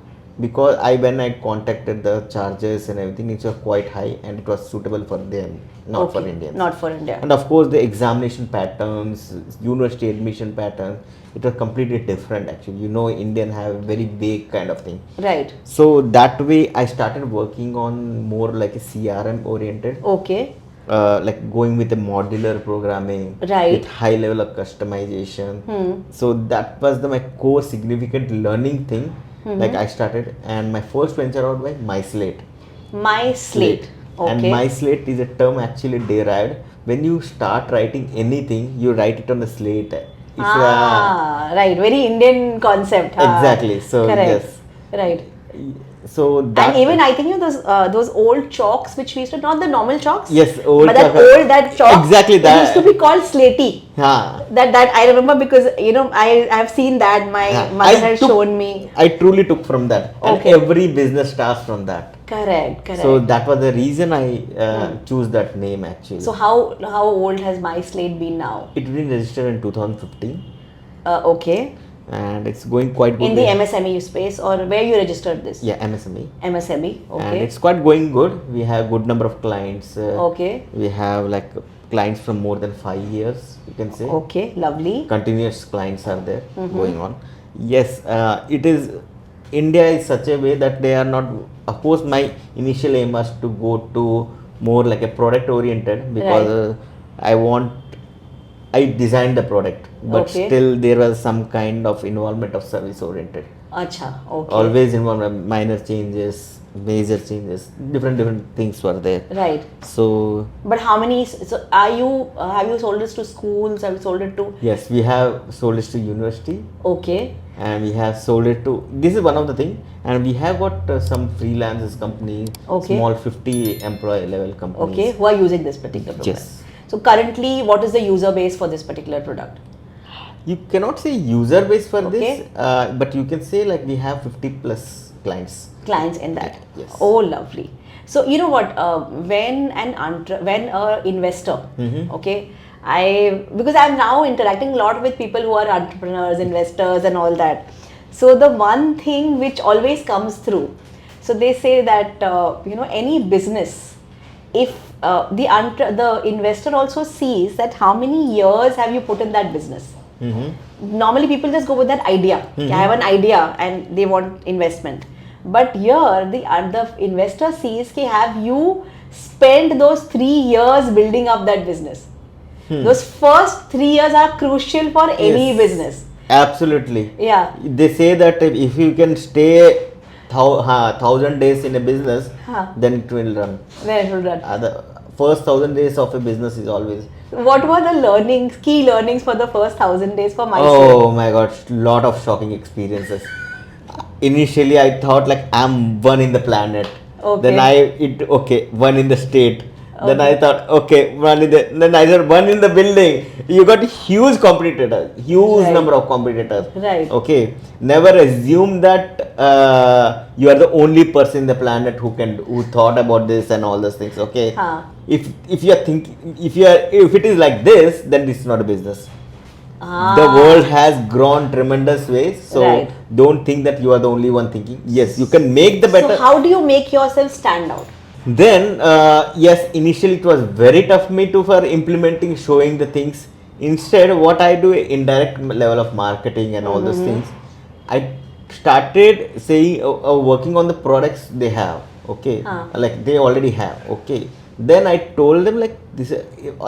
because when I contacted the charges and everything, it was quite high and it was suitable for them, not for Indians. Not for India. And of course the examination patterns, university admission patterns, it was completely different actually. Indian have a very vague kind of thing. Right. So that way I started working on more like a CRM oriented. Okay. Like going with a modular programming, Right. with high level of customization. So that was my core significant learning thing. Like I started, and my first venture out was Myslate. Myslate. Okay. And Myslate is a term actually derived when you start writing anything, you write it on the slate. It's right. Very Indian concept. exactly. So correct. yes. Right. So that And even I think those old chalks which we used to, not the normal chalks. yes, old but that chalk. that chalk. Exactly that. It used to be called slatey. Haan. That I remember because I have seen that my mother has shown me. I truly took from that, Okay. and every business starts from that. Correct. So that was the reason I choose that name actually. So how old has Myslate been now? It been registered in 2015, Okay. and it's going quite good. In the MSME space, or where you registered this? Yeah, MSME. MSME. And Okay. it's quite going good. We have good number of clients. Okay. We have like clients from more than 5 years, you can say. Okay. Lovely. Continuous clients are there going on. Yes, it is. India is such a way that they are not. Of course, my initial aim was to go to more like a product oriented because I designed the product, but Okay. still there was some kind of involvement of service oriented. Acha. Okay. Always involved minor changes, major changes, different things were there. Right. So But how many? So have you sold this to schools? Have you sold it to? yes, we have sold it to university, Okay. and we have sold it to. This is one of the thing, and we have got some freelancers company, Okay. small 50 employee level companies. Okay. Who are using this particular program? Yes. So currently, what is the user base for this particular product? You cannot say user base for Okay. this, but you can say like we have 50 plus clients. Clients in that. Yes. Oh, lovely. So you know what? When an investor, okay, because I'm now interacting a lot with people who are entrepreneurs, investors, and all that. So the one thing which always comes through, so they say that any business, if the investor also sees that how many years have you put in that business. Normally people just go with that idea. I have an idea and they want investment. But here the investor sees कि have you spent those 3 years building up that business. Those first 3 years are crucial for any Yes. business. Absolutely. Yeah. They say that if you can stay 1,000 days in a business, then it will run. Then it will run. The first 1,000 days of a business is always. What were the key learnings for the first 1,000 days for myself? Oh my god, lot of shocking experiences. Initially I thought like I'm one in the planet. Okay. Then one in the state. Then I thought, okay, then I said one in the building. You got huge competitors, huge Right. number of competitors. Right. Okay, never assume that you are the only person in the planet who thought about this and all those things. Okay, Huh. if you are thinking, if it is like this, then this is not a business. Ah. The world has grown tremendous ways, so Right. don't think that you are the only one thinking. Yes, you can make the better. So how do you make yourself stand out? Then yes, initially it was very tough me to for implementing, showing the things. Instead, what I do, indirect level of marketing and all those things, I started saying working on the products they have. Okay, like they already have. Okay, then I told them like this.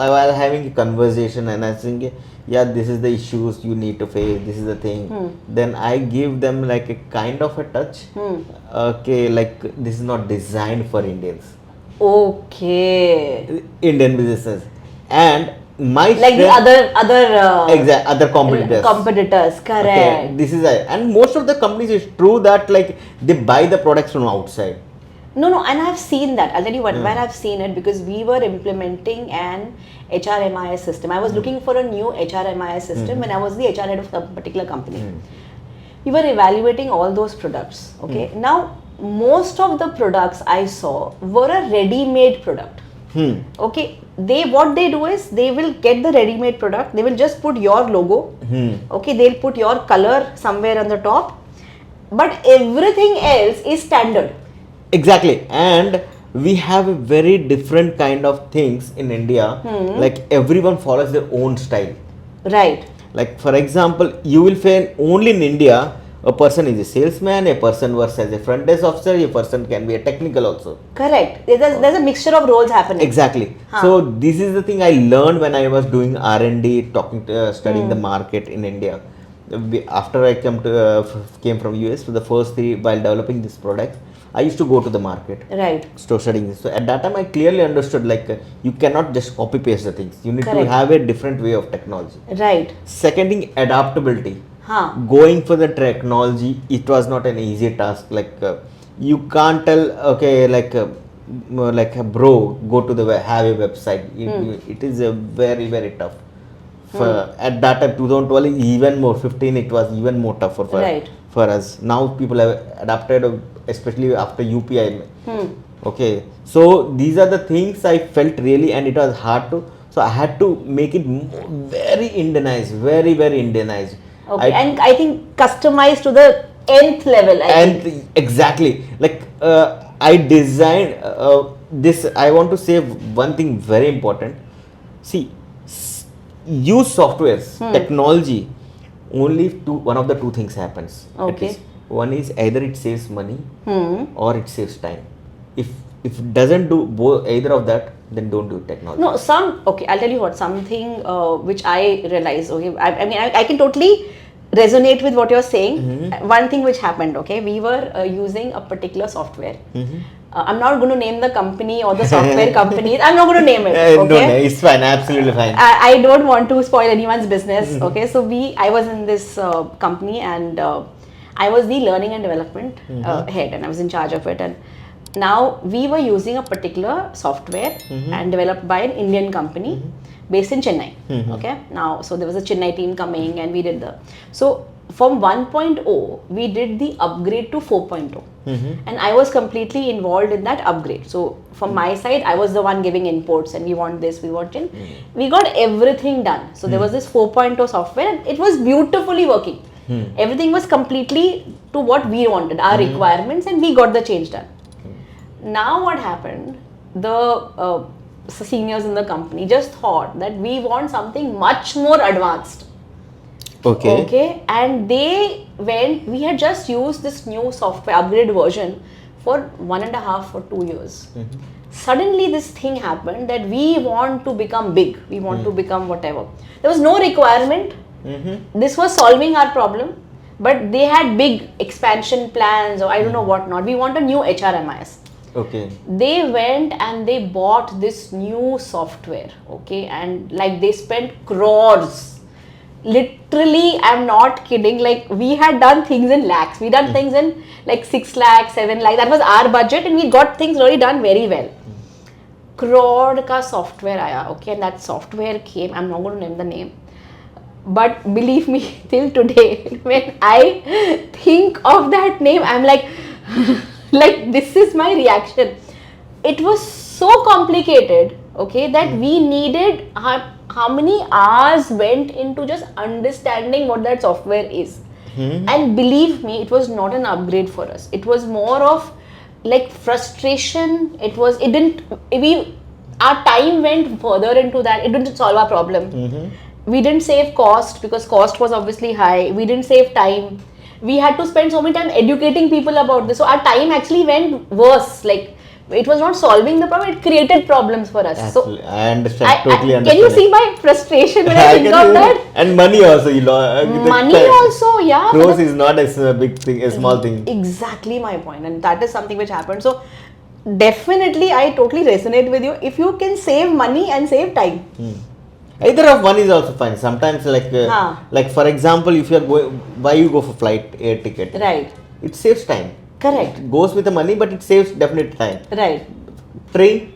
I was having a conversation and I think, yeah, this is the issues you need to face. This is the thing. Then I give them like a kind of a touch. Okay, like this is not designed for Indians. Okay. Indian businesses, and my Like the other exact other competitors. Competitors, correct. Okay, this is and most of the companies, it's true that like they buy the products from outside. No, and I've seen that. I'll tell you what, where I've seen it, because we were implementing an HRMIS system. I was looking for a new HRMIS system when I was the HR head of a particular company. We were evaluating all those products. Okay, now most of the products I saw were a ready-made product. Okay, what they do is they will get the ready-made product. They will just put your logo. Okay, they'll put your color somewhere on the top, but everything else is standard. Exactly, and we have a very different kind of things in India. Like everyone follows their own style. Right. Like for example, you will find only in India a person is a salesman, a person works as a front desk officer, a person can be a technical also. Correct. There's a mixture of roles happening. Exactly. So this is the thing I learned when I was doing R&D, studying the market in India. After I came from US, for the first 3 while developing this product, I used to go to the market. Right. Studying this. So at that time I clearly understood like you cannot just copy paste the things. You need to Correct. have a different way of technology. Right. Second thing, adaptability. Huh. Going for the technology, it was not an easy task. Like you can't tell, okay, like bro, go to have a website. It is a very tough. At that time, 2012, even more. 15, it was even more tougher for us. Now people have adapted, especially after UPI. Okay, so these are the things I felt really, and it was hard to. So I had to make it very Indianized, very Indianized. Okay, and I think customized to the nth level. Exactly, like I designed this. I want to say one thing very important. See, use softwares, technology. Only one of the two things happens. Okay. One is either it saves money or it saves time. If it doesn't do either of that, then don't do technology. No, okay, I'll tell you what, something which I realized, okay, I mean, I can totally resonate with what you're saying. One thing which happened, okay, we were using a particular software. I'm not going to name the company or the software companies. I'm not going to name it. Okay? No, it's fine, absolutely fine. I don't want to spoil anyone's business. Okay, so I was in this company, and I was the learning and development head, and I was in charge of it. And now we were using a particular software and developed by an Indian company based in Chennai. Okay, now so there was a Chennai team coming, and we did so from 1.0 we did the upgrade to 4.0. And I was completely involved in that upgrade. So from my side, I was the one giving inputs, and we want this, we want it. We got everything done. So there was this 4.0 software, and it was beautifully working. Everything was completely to what we wanted, our requirements, and we got the change done. Now what happened, the seniors in the company just thought that we want something much more advanced. Okay, and we had just used this new software upgrade version for 1.5 or 2 years. Suddenly this thing happened that we want to become big, we want to become whatever. There was no requirement. This was solving our problem, but they had big expansion plans, or I don't know what not. We want a new HRMIS. Okay. They went and they bought this new software, okay, and like they spent crores. Literally, I'm not kidding, like we had done things in lakhs. We done things in like 6 lakhs, 7 lakhs. That was our budget, and we got things really done very well. crore का software आया, okay, and that software came. I'm not going to name the name, but believe me, till today, when I think of that name, I'm like, like this is my reaction. It was so complicated, okay, that we needed how many hours went into just understanding what that software is. And believe me, it was not an upgrade for us. It was more of like frustration. Our time went further into that. It didn't solve our problem. We didn't save cost because cost was obviously high. We didn't save time. We had to spend so much time educating people about this. So our time actually went worse. Like, it was not solving the problem, it created problems for us. Actually, So I understand, totally understand. Can you see my frustration when I think of that? And money also, Money also, yeah. Growth is not a big thing, a small thing. Exactly my point, and that is something which happened. So definitely, I totally resonate with you. If you can save money and save time. Either of one is also fine. Sometimes, like for example, if you are going, why you go for flight air ticket? Right. It saves time. Correct. It goes with the money, but it saves definite time. Right. Train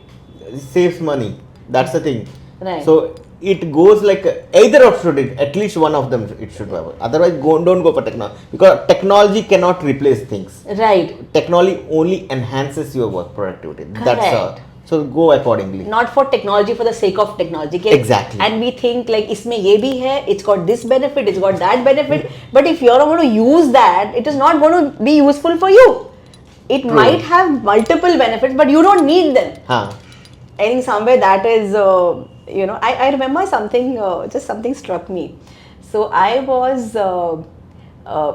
saves money. That's the thing. Right. So it goes like either of should it, at least one of them it should have. Otherwise, don't go for technology, because technology cannot replace things. Right. Technology only enhances your work productivity. Correct. That's all. So go accordingly. Not for technology for the sake of technology. Okay? Exactly. And we think like isme ye bhi hai, it's got this benefit, it's got that benefit. But if you're not going to use that, it is not going to be useful for you. It True. might have multiple benefits, but you don't need them. Huh. I think somewhere that is, I remember something, just something struck me. So I was,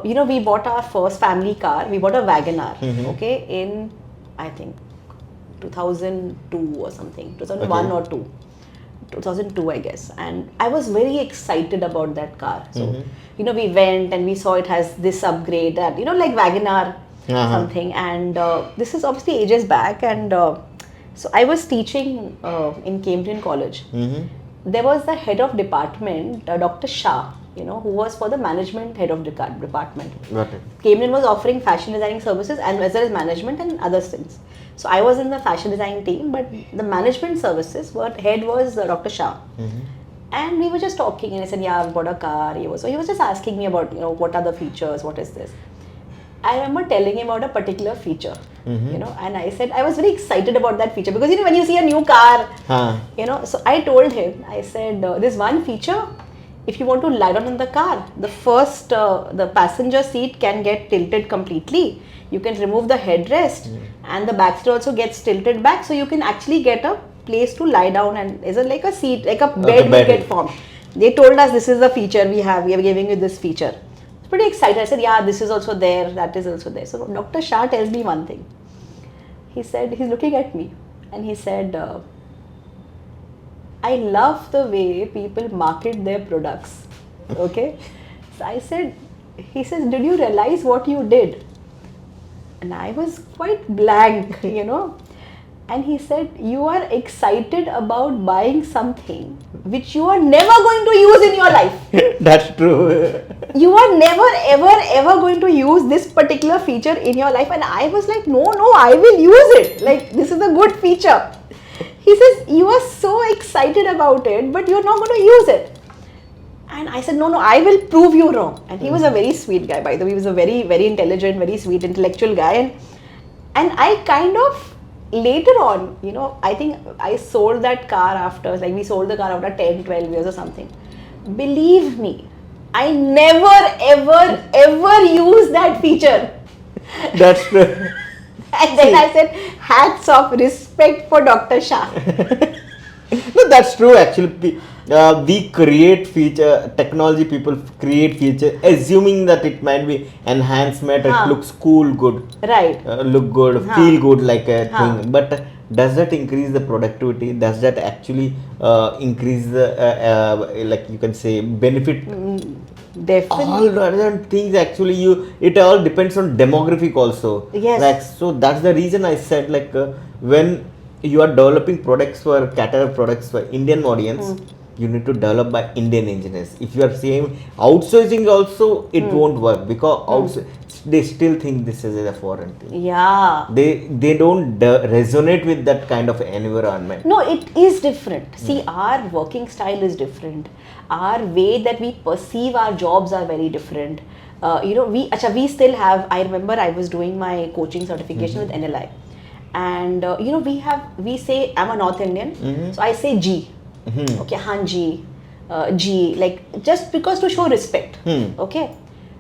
we bought our first family car. We bought a Wagon R, okay, in, I think, 2002 or something, 2001 or 2. 2002, I guess. And I was very excited about that car. So, we went and we saw it has this upgrade that, like Wagon R something. And this is obviously ages back. And so I was teaching in Cambridge College. There was the head of department, Dr. Shah, who was for the management head of department. Got it. Cambridge was offering fashion designing services and as well as management and other things. So I was in the fashion design team, but the management services, head was Dr. Shah. And we were just talking and I said, yeah, I've got a car. So he was just asking me about, what are the features, what is this? I remember telling him about a particular feature, and I said, I was very excited about that feature because, when you see a new car, so I told him, I said, this one feature, if you want to lie down in the car, the passenger seat can get tilted completely. You can remove the headrest and the back seat also gets tilted back, so you can actually get a place to lie down and is like a seat, like a bed will get formed. They told us this is the feature we are giving you this feature. I was pretty excited. I said, yeah, this is also there, that is also there. So Dr. Shah tells me one thing. He said, he's looking at me and he said, I love the way people market their products. Okay. So I said, he says, did you realize what you did? And I was quite blank, And he said, you are excited about buying something which you are never going to use in your life. That's true. You are never, ever going to use this particular feature in your life. And I was like, no, I will use it. Like, this is a good feature. He says, you are so excited about it, but you're not going to use it. And I said, no, I will prove you wrong. And he was a very sweet guy, by the way. He was a very, very intelligent, very sweet, intellectual guy. And I kind of, later on, I think I sold that car after, like we sold the car after 10, 12 years or something. Believe me, I never, ever used that feature. That's true. And then I said, hats off, respect for Dr. Shah. No, that's true actually. We create feature, technology people create feature assuming that it might be enhancement, it looks cool, good. Right. Look good, feel good like a thing. But does that increase the productivity? Does that actually increase the, like you can say, benefit? Definitely. All other things actually, it all depends on demographic also. Yes. Like, so that's the reason I said when you are developing products for caterer products for Indian audience, you need to develop by Indian engineers. If you are saying outsourcing also, it won't work because they still think this is a foreign thing. Yeah. They don't resonate with that kind of environment. No, it is different. See, our working style is different. Our way that we perceive our jobs are very different. We still have, I remember I was doing my coaching certification with NLI. And, we say, I'm a North Indian, so I say G. Okay, Hanji, G, like just because to show respect. Okay.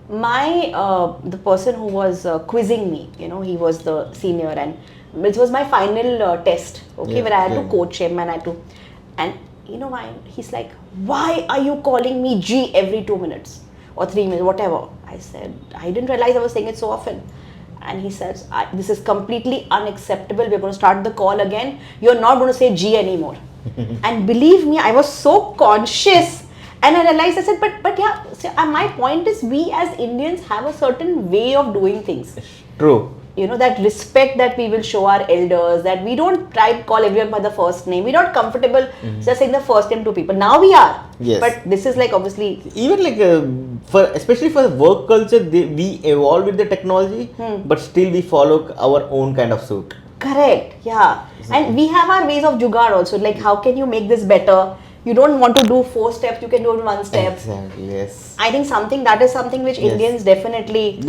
The person who was quizzing me, he was the senior, and it was my final test, okay, where I had to coach him and he's like, why are you calling me G every 2 minutes or 3 minutes, whatever? I said, I didn't realize I was saying it so often. And he says, this is completely unacceptable. We're going to start the call again. You're not going to say G anymore. And believe me, I was so conscious. And I realized, I said, but yeah, so my point is, we as Indians have a certain way of doing things. True. That respect that we will show our elders, that we don't try to call everyone by the first name. We're not comfortable just saying the first name to people. Now we are. Yes. But this is like obviously. Even like especially for the work culture, we evolve with the technology, but still we follow our own kind of suit. Correct. Yeah. And we have our ways of jugaad also. Like, how can you make this better? You don't want to do 4 steps, you can do it in 1 step. Exactly, yes. I think that is something which Indians definitely.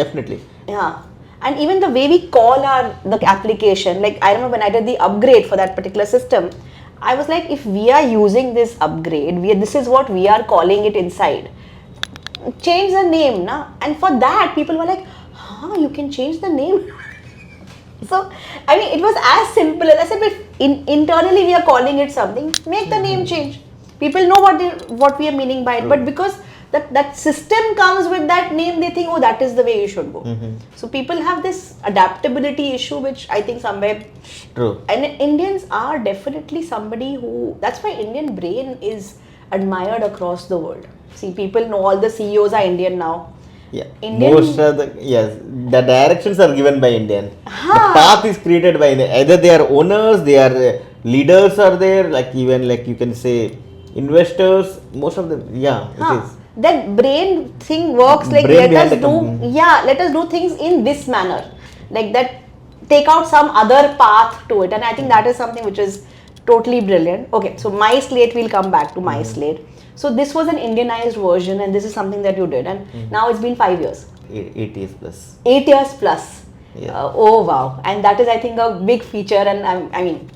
Yeah. And even the way we call the application, like I remember when I did the upgrade for that particular system, I was like, if we are using this upgrade, this is what we are calling it inside. Change the name, na? And for that, people were like, you can change the name. So, I mean, it was as simple as I said, but internally we are calling it something, make the name change. People know what we are meaning by it, but because that system comes with that name, they think, oh, that is the way you should go. So people have this adaptability issue, which I think somewhere. True. And Indians are definitely somebody that's why Indian brain is admired across the world. See, people know all the CEOs are Indian now. Yeah. Most of the directions are given by Indian. The path is created by Indian. Either they are owners, they are leaders are there, like even like you can say investors, most of them, it is. That brain thing works like let us do things in this manner, like that, take out some other path to it, and I think that is something which is totally brilliant. Okay, so Myslate, we'll come back to Myslate. So this was an Indianized version, and this is something that you did, and now it's been 5 years. 8 years plus. 8 years plus. Yeah. Oh wow, and that is I think a big feature, and I mean,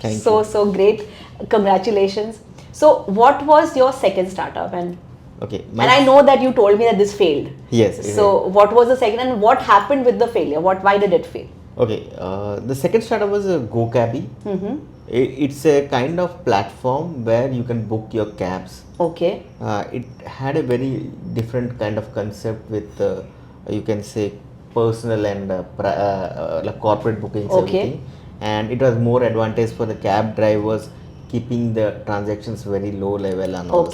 so great. Congratulations. So what was your second startup? And I know that you told me that this failed. Yes. So what was the second, and what happened with the failure? Why did it fail? Okay, the second startup was a GoCabby. It's a kind of platform where you can book your cabs. Okay. It had a very different kind of concept with you can say personal and like corporate bookings. Everything. And it was more advantage for the cab drivers, keeping the transactions very low level and all.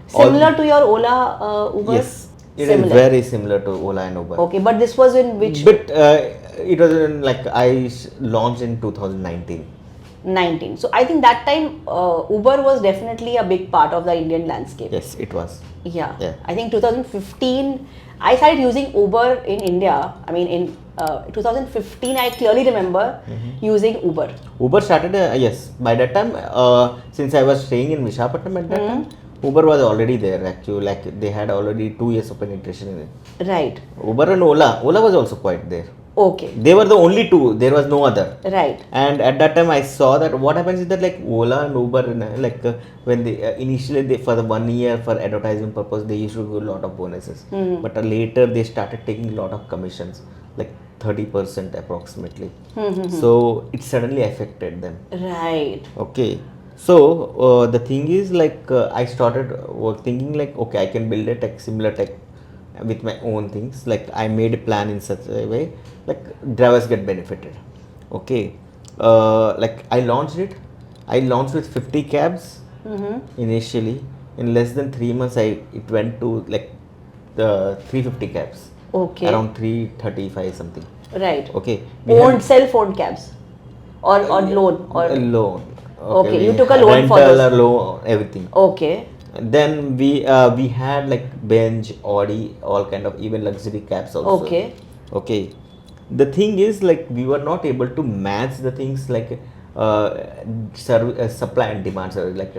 Similar to your Ola, Uber? Yes, it is very similar to Ola and Uber. Okay, but this was in which? But it was in like I launched in 2019. So I think that time Uber was definitely a big part of the Indian landscape. Yes, it was. Yeah. I think 2015 I started using Uber in India. I mean in 2015 I clearly remember using Uber. Uber started yes, by that time since I was staying in Visakhapatnam at that time, Uber was already there actually, like they had already 2 years of penetration in it. Right. Uber and Ola was also quite there. Okay. They were the only two, there was no other. Right. And at that time I saw that what happens is that like Ola and Uber, when they initially for the 1 year for advertising purpose, they used to give a lot of bonuses. But later they started taking a lot of commissions, like 30% approximately. So it suddenly affected them. Right. Okay. So the thing is like I started thinking like, okay, I can build a similar tech with my own things. Like I made a plan in such a way, like drivers get benefited. Okay. Like I launched it. I launched with 50 cabs initially. In less than 3 months, it went to like the 350 cabs. Okay. Around 335 something. Right. Okay. Self-owned cabs, or loan or loan. Okay, you we took a had loan for rental, those. loan, everything. Okay. Then we had like Benz, Audi, all kind of even luxury cabs also. Okay. Okay. The thing is like we were not able to match the things like supply and demand service. Like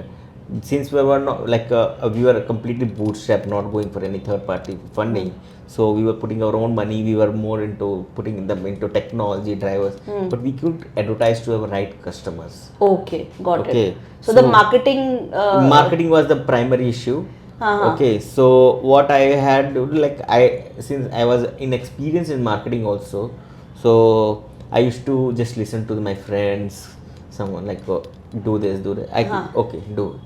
since we were not like we were completely bootstrap, not going for any third party funding. So we were putting our own money. We were more into putting them into technology drivers, but we could advertise to our right customers. Okay, got Okay, it. So the marketing. Marketing was the primary issue. Okay, so what I had to do, like since I was inexperienced in marketing also, so I used to just listen to my friends, someone like do this, do that. Okay, do it.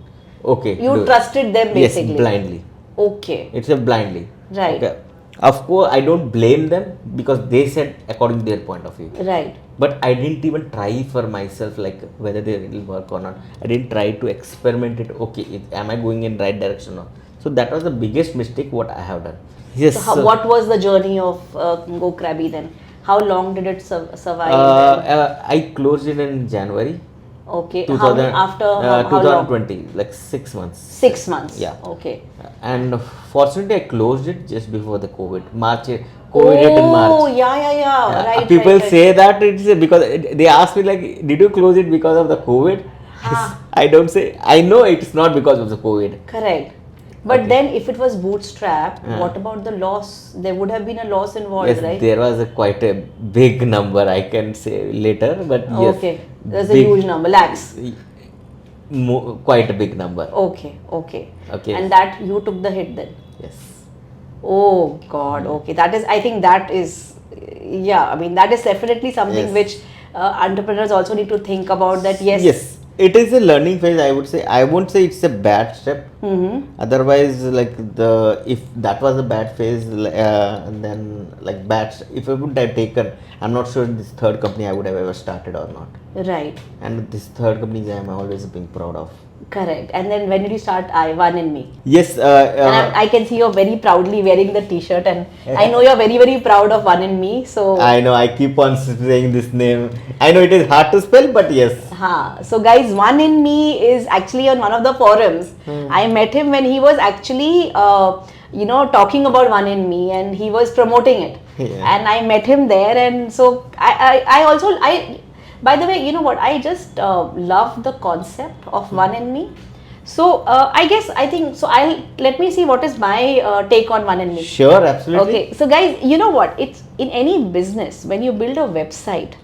Okay, You do it. trusted them basically. Yes, blindly. Okay. It's a blindly. Right. Okay. Of course, I don't blame them because they said according to their point of view. Right. But I didn't even try for myself like whether they will work or not. I didn't try to experiment it. Okay, am I going in right direction or not? So that was the biggest mistake what I have done. Yes. So what was the journey of Go Krabby then? How long did it survive? Then? I closed it in January. Okay. 2000, How long? 2020, like 6 months. 6 months. Yeah. Okay. And fortunately, I closed it just before the COVID. COVID hit in March. Oh, yeah. Right. People right. say that it's because they ask me like, did you close it because of the COVID? I don't say. I know it's not because of the COVID. Correct. But then if it was bootstrap, what about the loss? There would have been a loss involved, Yes, right? there was quite a big number. I can say later, but yes. Okay. There's a huge number, lakhs. Quite a big number. Okay. Okay. And that you took the hit then? Yes. Oh God, okay. I think that is, I mean, that is definitely something Yes. which entrepreneurs also need to think about that, Yes. It is a learning phase, I would say. I won't say it's a bad step. Otherwise, like if that was a bad phase, then like if I would have taken, I'm not sure this third company I would have ever started or not. Right. And this third company I am always being proud of. Correct. And then when did you start One in Me? Yes. And I can see you're very proudly wearing the t-shirt, and I know you're very, very proud of One in Me. So I know, I keep on saying this name. I know it is hard to spell, but yes. So guys, One in Me is actually on one of the forums. I met him when he was actually, talking about One in Me, and he was promoting it. Yeah. And I met him there, and so I also by the way, you know what? I just love the concept of One in Me. So I think so. Let me see what is my take on One in Me. Sure, absolutely. Okay, so guys, you know what? It's in any business when you build a website,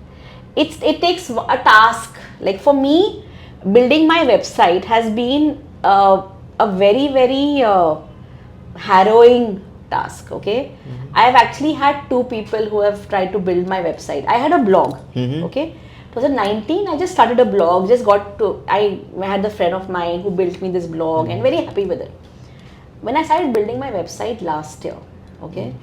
it takes a task. Like for me, building my website has been a very, very harrowing task. Okay, I have actually had 2 people who have tried to build my website. I had a blog. Okay. 2019, I just started a blog, I had a friend of mine who built me this blog and very happy with it. When I started building my website last year, okay,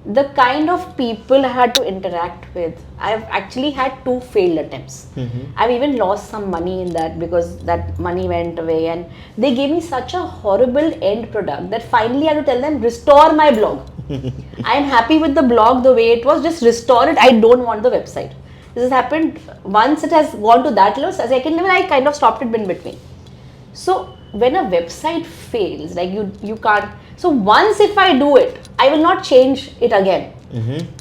the kind of people I had to interact with, I've actually had 2 failed attempts. I've even lost some money in that because that money went away, and they gave me such a horrible end product that finally I had to tell them, restore my blog. I am happy with the blog the way it was, just restore it, I don't want the website. This has happened once. It has gone to that level. Second level, I kind of stopped it in between. So when a website fails, like you can't. So once if I do it, I will not change it again.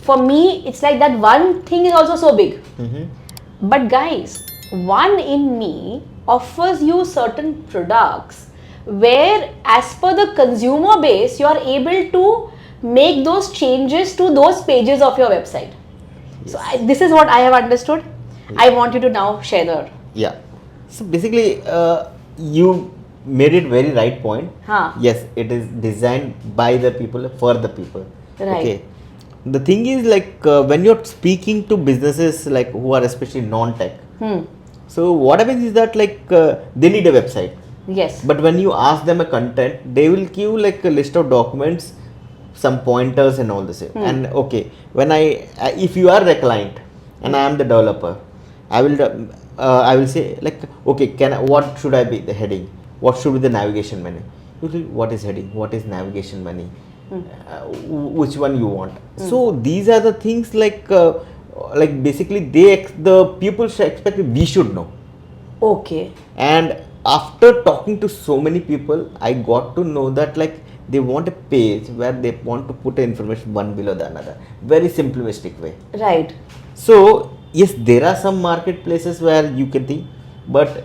For me, it's like that one thing is also so big. But guys, One in Me offers you certain products where, as per the consumer base, you are able to make those changes to those pages of your website. So this is what I have understood. I want you to now share the. Yeah. So basically, you made it very right point. Yes, it is designed by the people for the people. Right. Okay. The thing is like when you're speaking to businesses like who are especially non-tech. So what happens is that like they need a website. Yes. But when you ask them a content, they will give like a list of documents, some pointers and all the same. And okay, when if you are the client and I am the developer, I will say like, okay, what should I be the heading? What should be the navigation menu? Usually, what is heading? What is navigation menu? Which one you want? So these are the things like basically the people should expect we should know. Okay. And after talking to so many people, I got to know that like they want a page where they want to put information one below the another. Very simplistic way. Right. So yes, there are some marketplaces where you can think, but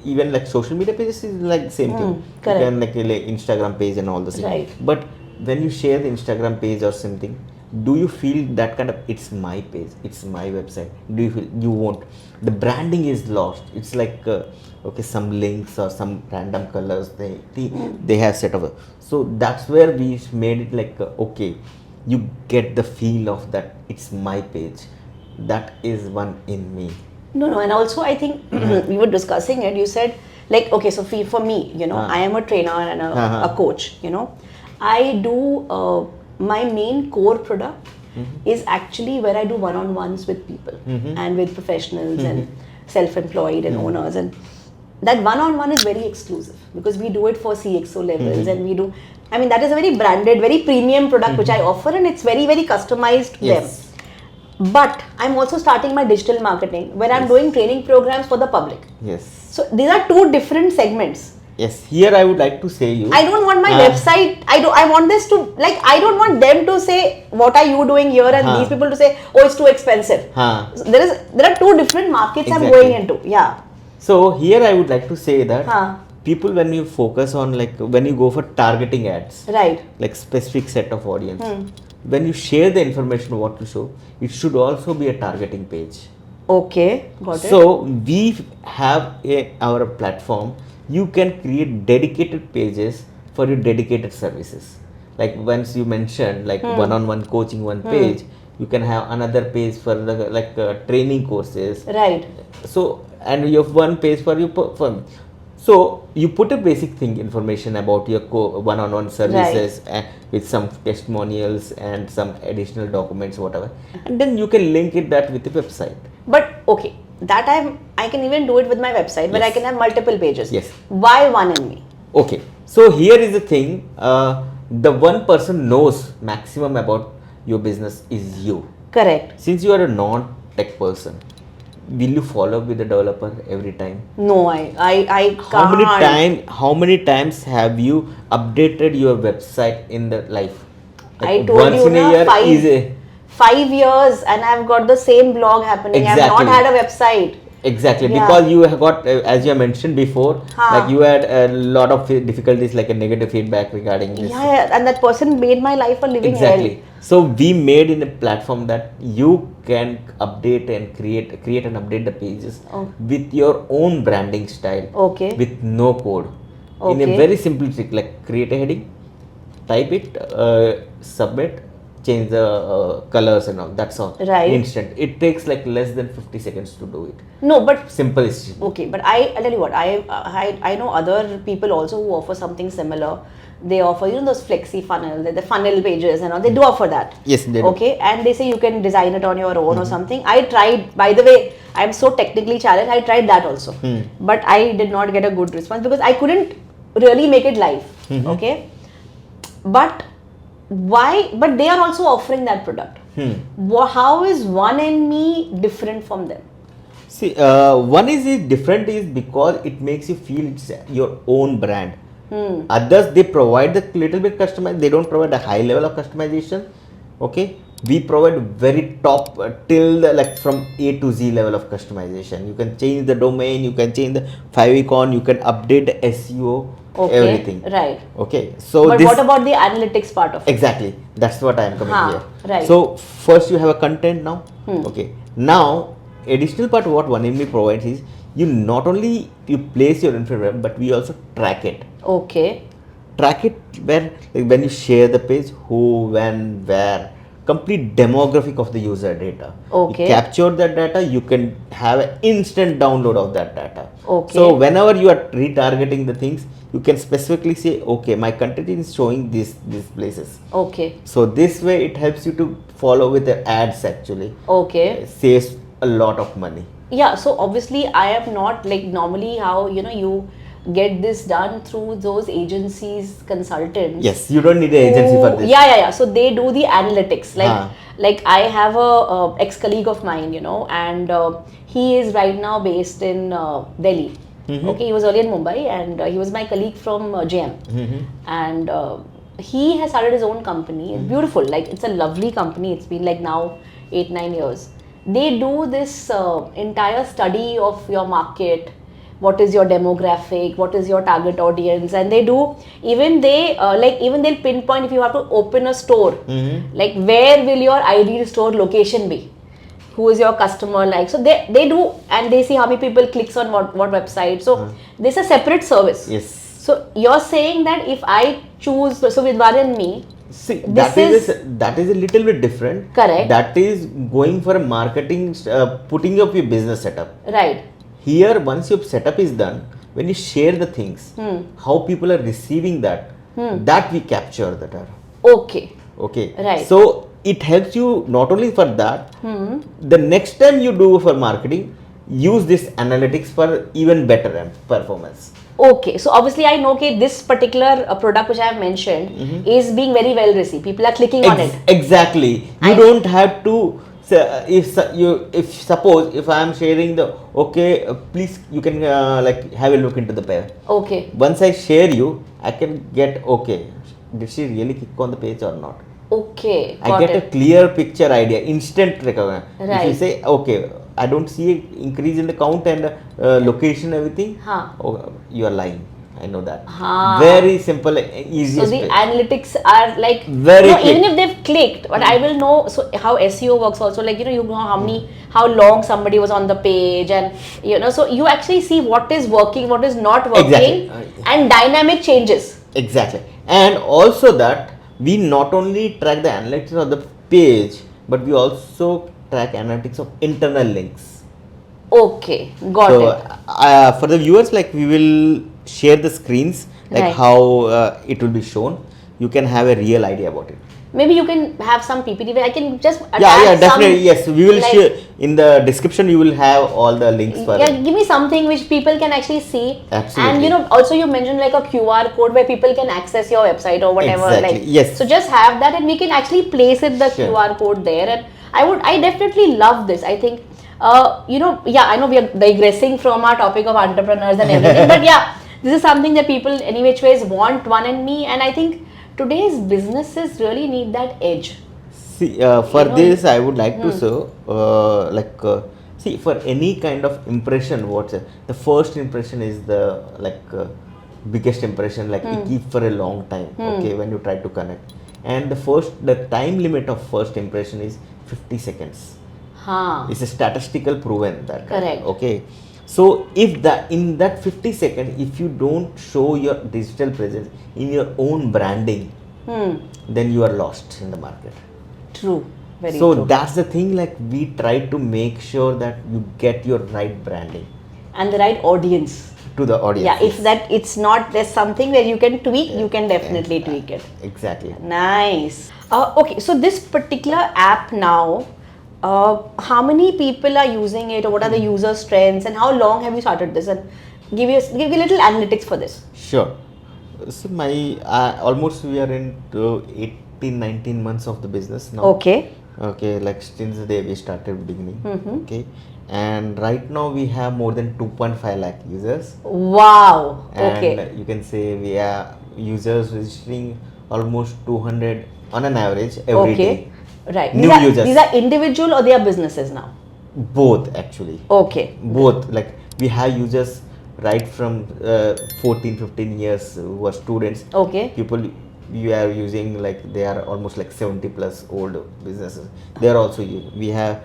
even like social media pages is like the same thing. You correct. can like Instagram page and all the same. Right. But when you share the Instagram page or something, do you feel that kind of it's my page, it's my website? Do you feel you won't? The branding is lost. It's like okay, some links or some random colors they have set up. So that's where we made it like okay, you get the feel of that it's my page. That is one in me. No, and also I think we were discussing it. You said like, okay, so for me, you know, I am a trainer and a coach. You know, I do my main core product is actually where I do one-on-ones with people and with professionals and self-employed and owners, and that one-on-one is very exclusive because we do it for CXO levels and we do. I mean, that is a very branded, very premium product which I offer, and it's very, very customized to them. But I'm also starting my digital marketing where I'm doing training programs for the public. Yes. So these are two different segments. Yes. Here I would like to say you. I don't want my website. I want this to like. I don't want them to say what are you doing here, and these people to say oh it's too expensive. So there are two different markets I'm going into. Yeah. So here I would like to say that people, when you focus on like when you go for targeting ads, right, like specific set of audience, when you share the information what to show, it should also be a targeting page. Okay, got it. So we have our platform. You can create dedicated pages for your dedicated services. Like once you mentioned like one-on-one coaching one page, you can have another page for the, training courses. Right. So and you have one page for your firm. So you put a basic thing information about your one-on-one services with some testimonials and some additional documents, whatever, and then you can link that with the website. But okay, that I can even do it with my website where I can have multiple pages. Yes. Why one in me? Okay. So here is the thing. The one person knows maximum about your business is you. Correct. Since you are a non-tech person, will you follow up with the developer every time? No, I can't. How many times have you updated your website in the life? Like I told once you in a year 5 years and I've got the same blog happening. Exactly. I've not had a website. Exactly, because you have got, as you mentioned before, like you had a lot of difficulties, like a negative feedback regarding this. Yeah, and that person made my life a living Exactly. hell. So we made in a platform that you can update and create and update the pages with your own branding style. Okay. With no code. In a very simple trick, like create a heading, type it, submit, change the colors and all. That's all. Right. Instant. It takes like less than 50 seconds to do it. No, but Simple is. okay, but I'll tell you what, I know other people also who offer something similar. They offer, you know, those flexi funnel, the funnel pages and all. They do offer that. Yes, they do. Okay, and they say you can design it on your own or something. I tried, by the way, I'm so technically challenged, I tried that also. But I did not get a good response because I couldn't really make it live. Okay, but why? But they are also offering that product. How is one and me different from them? See, one is different is because it makes you feel it's your own brand. Others, they provide the little bit customized. They don't provide a high level of customization. Okay, we provide very top till the, like from A to Z level of customization. You can change the domain, you can change the favicon, you can update the SEO, everything. Right. Okay, so but what about the analytics part of it? Exactly, that's what I am coming here. Right. So first you have a content now. Okay, now additional part what OneMD provides is you not only you place your information, but we also track it. Okay. Track it where, like when you share the page, who, when, where, complete demographic of the user data. Okay. You capture that data, you can have an instant download of that data. Okay. So whenever you are retargeting the things, you can specifically say, okay, my content is showing these places. Okay. So this way it helps you to follow with the ads actually. Okay. It saves a lot of money. Yeah, so obviously I am not like normally how, you know, you get this done through those agencies, consultants. Yes, you don't need an agency for this. Yeah. So they do the analytics. Like I have a ex-colleague of mine, you know, and He is right now based in Delhi. Okay, he was earlier in Mumbai, and he was my colleague from JM. And he has started his own company. It's beautiful. Like, it's a lovely company. It's been like now 8-9 years. They do this entire study of your market. What is your demographic? What is your target audience? And they do, even they'll pinpoint if you have to open a store, like where will your ideal store location be? Who is your customer like? So they do, and they see how many people clicks on what website. So this is a separate service. Yes. So you're saying that if I choose, so with Var and me, See, that is a little bit different. Correct. That is going for a marketing, putting up your business setup. right? Here, once your setup is done, when you share the things, how people are receiving that, that we capture that are. Okay. Okay. Right. So it helps you not only for that. The next time you do for marketing, use this analytics for even better performance. Okay, so obviously I know that this particular product which I have mentioned is being very well received. People are clicking on it. Exactly. You don't have to. If suppose if I am sharing the please you can like have a look into the page. Okay. Once I share you, I can get did she really click on the page or not? Okay. I get a clear picture idea, instant recognition. Right. If you say I don't see an increase in the count and location everything, you are lying. I know that. Very simple, easy. So the analytics are like very even if they've clicked, but I will know how SEO works also. Like you know how long somebody was on the page, and so you actually see what is working, what is not working, and dynamic changes. Exactly, and also that we not only track the analytics of the page, but we also track analytics of internal links. Okay, got it. For the viewers, like we will share the screens, like how it will be shown. You can have a real idea about it. Maybe you can have some PPT where I can just attach definitely. Yes, we will share in the description. You will have all the links for it. Give me something which people can actually see. Absolutely. And also you mentioned like a QR code where people can access your website or whatever. Exactly. Yes. So just have that, and we can actually place the QR code there. And I definitely love this. I think I know we are digressing from our topic of entrepreneurs and everything, but this is something that people any which ways want One and Me, and I think today's businesses really need that edge. See, for this I would like to say, see, for any kind of impression, the first impression is the biggest impression, like it keeps for a long time. Okay, when you try to connect, and the time limit of first impression is 50 seconds. It's a statistical proven that. Correct. Okay. So if in that 50 seconds, if you don't show your digital presence in your own branding, then you are lost in the market. True. Very so true. That's the thing, like we try to make sure that you get your right branding. And the right audience. To the audience. Yeah, if it's not, there's something where you can tweak, you can definitely tweak it. Exactly. Nice. Okay, so this particular app now, how many people are using it, or what are the user strengths, and how long have you started this? And give you a little analytics for this. Sure. So almost we are into 18-19 months of the business now. Okay. Okay, like since the day we started beginning. Okay, and right now we have more than 2.5 lakh users. Wow. And you can say we are users registering almost 200 on an average every day. Right. New users. These are individual or they are businesses now? Both actually. Okay. Both. Like we have users right from 14-15 years who are students. Okay. People you are using, like they are almost like 70 plus old businesses. They are also we have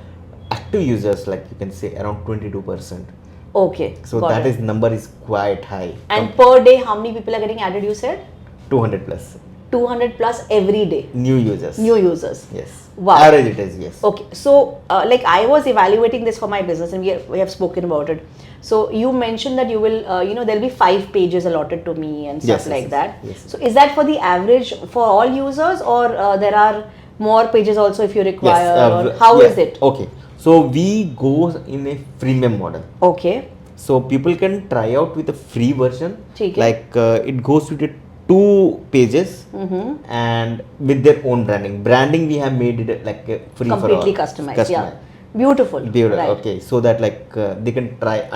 active users, like you can say around 22%. Okay. So that number is quite high. And per day, how many people are getting added? You said 200 plus. 200 plus every day. New users. Yes. Wow. Average it is, yes. Okay. So like I was evaluating this for my business, and we have spoken about it. So you mentioned that you will, there'll be 5 pages allotted to me and stuff that. Yes. So is that for the average for all users, or there are more pages also if you require? Or how is it? Okay. So we go in a freemium model. Okay. So people can try out with a free version. Okay. Like it goes with 2 pages and with their own branding. Branding we have made it like free completely for all. customized. Yeah. Beautiful. Beautiful. Right. Okay, so that like they can try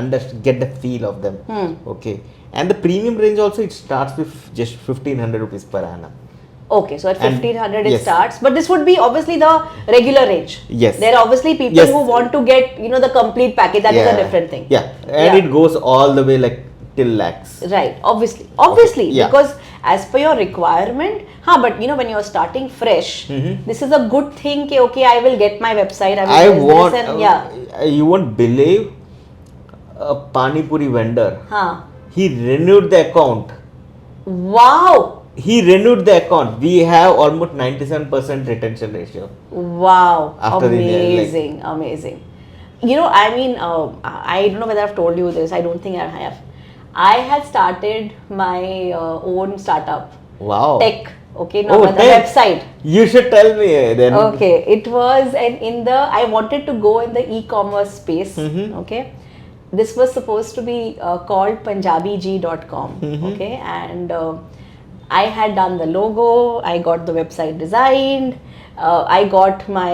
get the feel of them. Okay, and the premium range also, it starts with just 1,500 rupees per annum. Okay, so at And 1,500 it yes. starts, but this would be obviously the regular range. Yes. There are obviously people Yes. who want to get, the complete package. That is a different thing. Yeah, and Yeah. it goes all the way like till lakhs. Right, obviously, Yeah. because as per your requirement, but when you're starting fresh, this is a good thing. Okay, I will get my website. I will want. this and You won't believe a pani puri vendor. Huh. He renewed the account. Wow. He renewed the account. We have almost 97% retention ratio. Wow. After the year, like- Amazing. I don't know whether I've told you this. I don't think I have. I had started my own startup. Wow. Tech. Okay, now the tech. website. You should tell me then. Okay, it was I wanted to go in the e-commerce space. Okay, this was supposed to be called punjabig.com. Okay, and I had done the logo, I got the website designed, I got my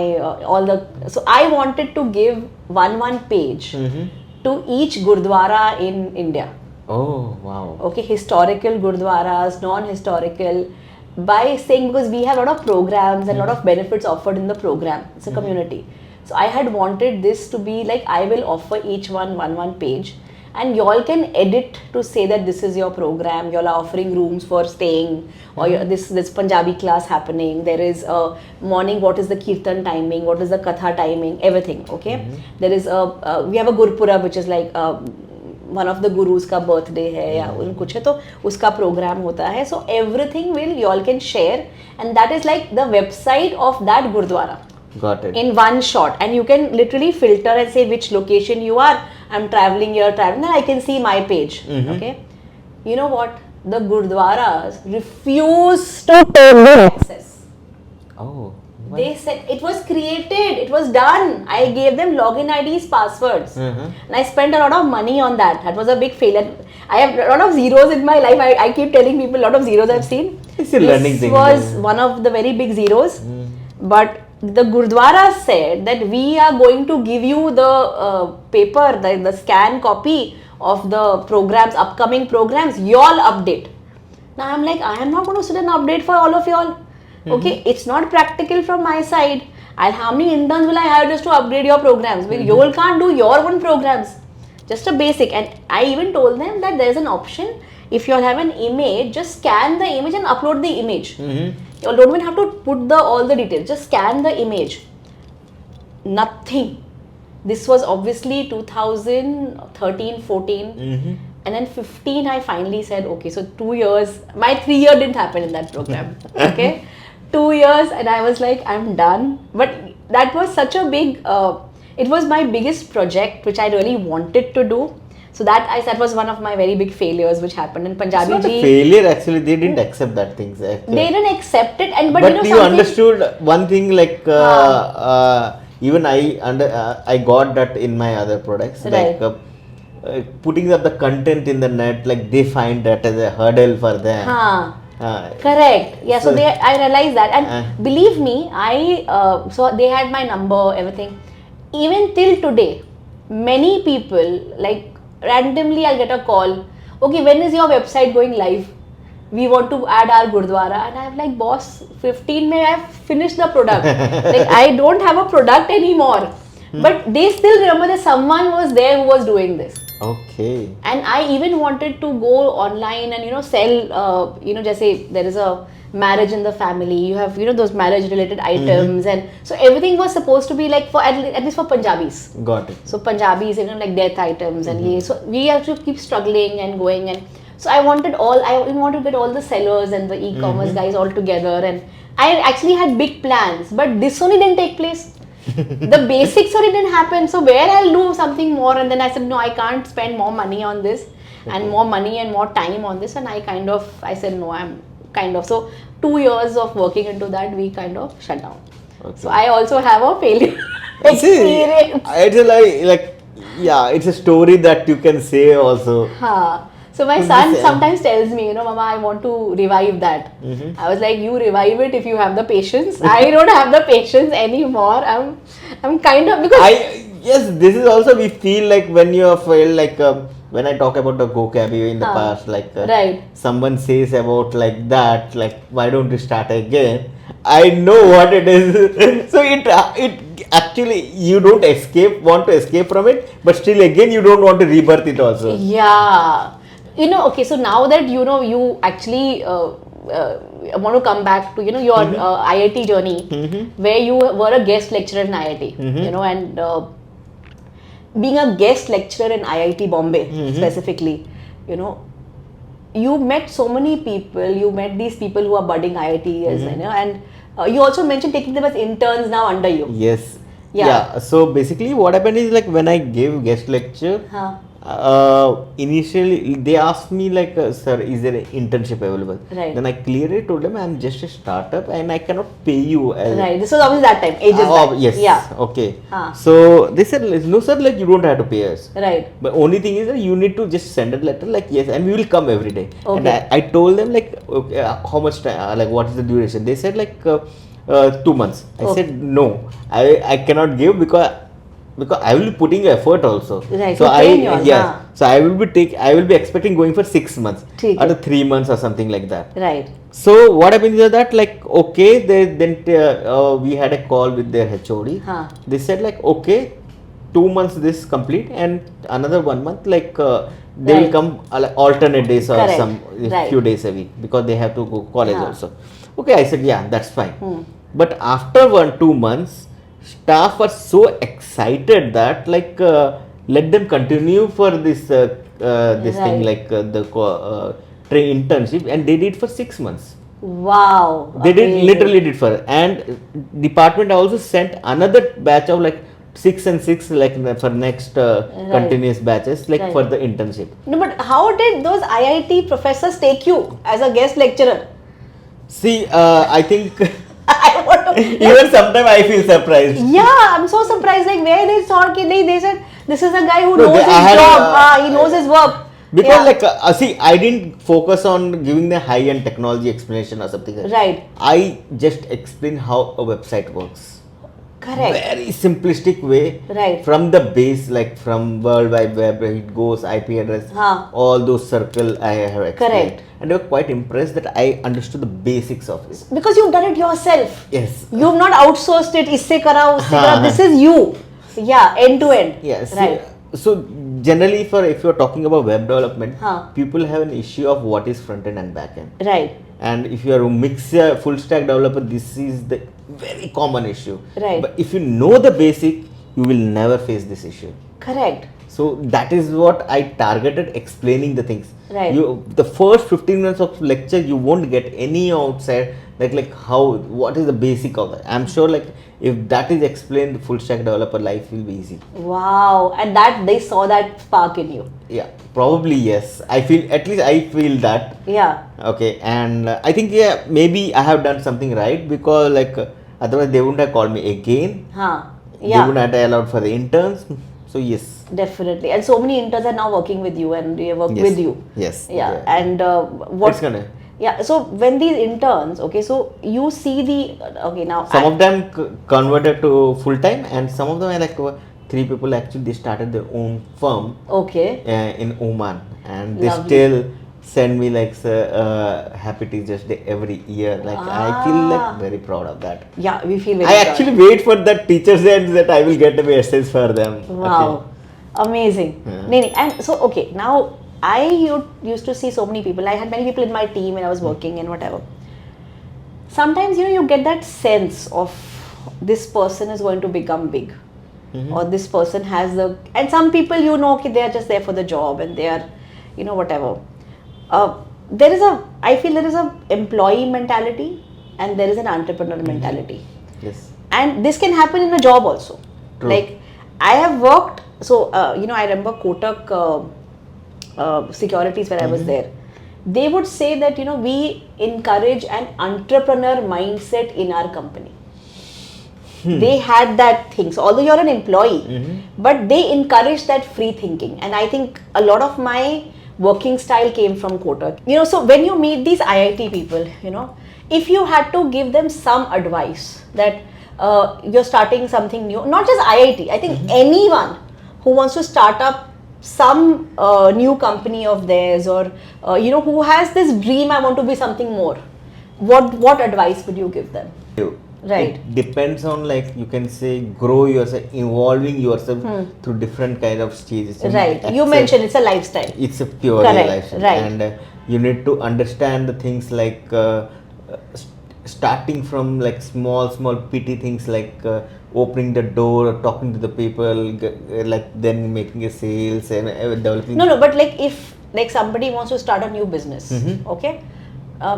so I wanted to give one page to each Gurdwara in India. Oh, wow. Okay, historical Gurdwaras, non-historical, by saying, because we have a lot of programs and a lot of benefits offered in the program. It's a community. So I had wanted this to be like, I will offer each one page, and y'all can edit to say that this is your program, y'all are offering rooms for staying, or this Punjabi class happening, there is a morning, what is the kirtan timing, what is the katha timing, everything. Okay, there is we have a Gurpurab, which is like one of the gurus का birthday है या कुछ है, तो उसका program होता है. So everything y'all can share, and that is like the website of that Gurdwara. Got it. In one shot, and you can literally filter and say which location you are. I'm traveling here, then I can see my page. Okay, you know what? The Gurdwaras refuse to pay me access. Oh. They said it was created, it was done. I gave them login IDs, passwords, and I spent a lot of money on that. That was a big failure. I have a lot of zeros in my life. I keep telling people a lot of zeros I've seen. It's a learning thing. This was one of the very big zeros. But the Gurdwara said that we are going to give you the paper, the scan copy of the programs, upcoming programs, y'all update. Now I'm like, I am not going to sit and update for all of y'all. Okay, it's not practical from my side. How many interns will I hire just to upgrade your programs? You all can't do your own programs. Just a basic. And I even told them that there's an option. If you all have an image, just scan the image and upload the image. You all don't even have to put all the details. Just scan the image. Nothing. This was obviously 2013, 14. And then 15, I finally said, okay, so 2 years. My 3 year didn't happen in that program. Okay. 2 years, and I was like, I'm done. But that was such a big, it was my biggest project, which I really wanted to do. So that was one of my very big failures, which happened in Punjabi. It's not a failure actually. They didn't accept that things. They didn't accept it, and but you understood one thing, like even I got that in my other products. Right. Like putting up the content in the net, like they find that as a hurdle for them. Correct. Yeah. So I realized that, and believe me, so they had my number, everything. Even till today, many people, like randomly, I'll get a call. Okay, when is your website going live? We want to add our Gurdwara, and I'm like, boss, 15 May I've finished the product. Like I don't have a product anymore. But they still remember that someone was there who was doing this. Okay. And I even wanted to go online and sell, just say there is a marriage in the family, you have those marriage related items, and so everything was supposed to be like for at least for Punjabis. Got it. So Punjabis, like death items, and so we have to keep struggling and going, and so I wanted to get all the sellers and the e-commerce guys all together, and I actually had big plans, but this only didn't take place. The basics only didn't happen. So where I'll do something more, and then I said no, I can't spend more money on this and more money and more time on this, and I said no, I'm kind of, so 2 years of working into that, we kind of shut down. Okay. So I also have a failure experience. It's like yeah, it's a story that you can say also. So my son sometimes tells me, Mama, I want to revive that. I was like, you revive it if you have the patience. I don't have the patience anymore. I'm kind of, because yes, this is also we feel like when you feel like when I talk about the vocabulary in the past, like right. someone says about like that, like why don't you start again? I know what it is. So it actually you don't want to escape from it, but still again you don't want to rebirth it also. Yeah. Okay, so now that you actually want to come back to your IIT journey, where you were a guest lecturer in IIT, and being a guest lecturer in IIT Bombay specifically, you met so many people. You met these people who are budding IITs, and you also mentioned taking them as interns now under you. Yes. Yeah. So basically, what happened is like when I gave guest lecture, initially they asked me like, "Sir, is there an internship available?" Right. Then I clearly told them I'm just a startup and I cannot pay you. Right. This was obviously that time, ages back. Yes. Yeah. Okay. So they said, "No, sir, like you don't have to pay us." Right. But only thing is that you need to just send a letter like yes, and we will come every day. Okay. And I told them like, okay, how much time? Like what is the duration? They said like 2 months. I said no, I cannot give because I will be putting effort also. Right. So So I will be expecting going for 6 months or 3 months or something like that. Right. So what happened is that like okay, we had a call with their HOD. They said like okay, 2 months this complete and another 1 month like they will come alternate days or few days a week because they have to go college also. Okay, I said yeah, that's fine. But after 1-2 months, staff were so excited that like let them continue for this thing like the internship, and they did for 6 months. Wow. They literally did for, and department also sent another batch of like 6 and 6 like for next continuous batches like for the internship. No, but how did those IIT professors take you as a guest lecturer? See, I think even sometimes I feel surprised. Yeah, I'm so surprised. Like where they thought they said this is a guy who knows his job. He knows his work. Because like see, I didn't focus on giving the high-end technology explanation or something. Right. I just explain how a website works. Correct. Very simplistic way. Right. From the base, like from World Wide Web, it goes IP address, all those circle I have explained. Correct. And they were quite impressed that I understood the basics of it. Because you've done it yourself. Yes. You've not outsourced it. Isse kara, usse kara. This is you. Yeah, end to end. Yes. Right. So generally, if you're talking about web development, people have an issue of what is front end and back end. Right. And if you are a mixer full stack developer, this is the very common issue. Right. But if you know the basic, you will never face this issue. Correct. So that is what I targeted, explaining the things. Right. The first 15 minutes of lecture, you won't get any outside like what is the basic of that. I'm sure like if that is explained, the full stack developer life will be easy. Wow. And that they saw that spark in you. Yeah, probably yes. I feel that. Yeah. Okay, and I think maybe I have done something right because like otherwise they wouldn't have called me again. Yeah. They wouldn't have allowed for the interns. So yes. Definitely. And so many interns are now working with you and they work with you. Yes. Yeah. And what? It's gonna. Yeah. So when these interns, okay, so you see now. Some of them converted to full time, and some of them are like 3 people actually they started their own firm. Okay. In Oman, and they still send me like happy teachers day every year. Like I feel like very proud of that. Yeah, we feel very I proud. actually wait for that teachers day and that I will get a message for them. Wow. Okay. Amazing. Yeah. And so okay, now I used to see so many people. I had many people in my team when I was working and whatever. Sometimes you get that sense of this person is going to become big. Or this person has and some people okay, they are just there for the job and they are whatever. I feel there is a employee mentality and there is an entrepreneur mentality. Yes. And this can happen in a job also. True. Like I have worked, so I remember Kotak Securities where I was there. They would say that we encourage an entrepreneur mindset in our company. They had that thing. So although you're an employee, but they encourage that free thinking. And I think a lot of my working style came from Kotak. So when you meet these IIT people, if you had to give them some advice that you're starting something new, not just IIT, I think anyone who wants to start up some new company of theirs, or who has this dream, I want to be something more, what advice would you give them? Right. It depends on, like, you can say, grow yourself, evolving yourself through different kind of stages. Right. You mentioned it's a lifestyle. It's a pure lifestyle. Right. And you need to understand the things like starting from like small petty things like opening the door, talking to the people, like then making a sales and developing. No, but like if like somebody wants to start a new business, okay,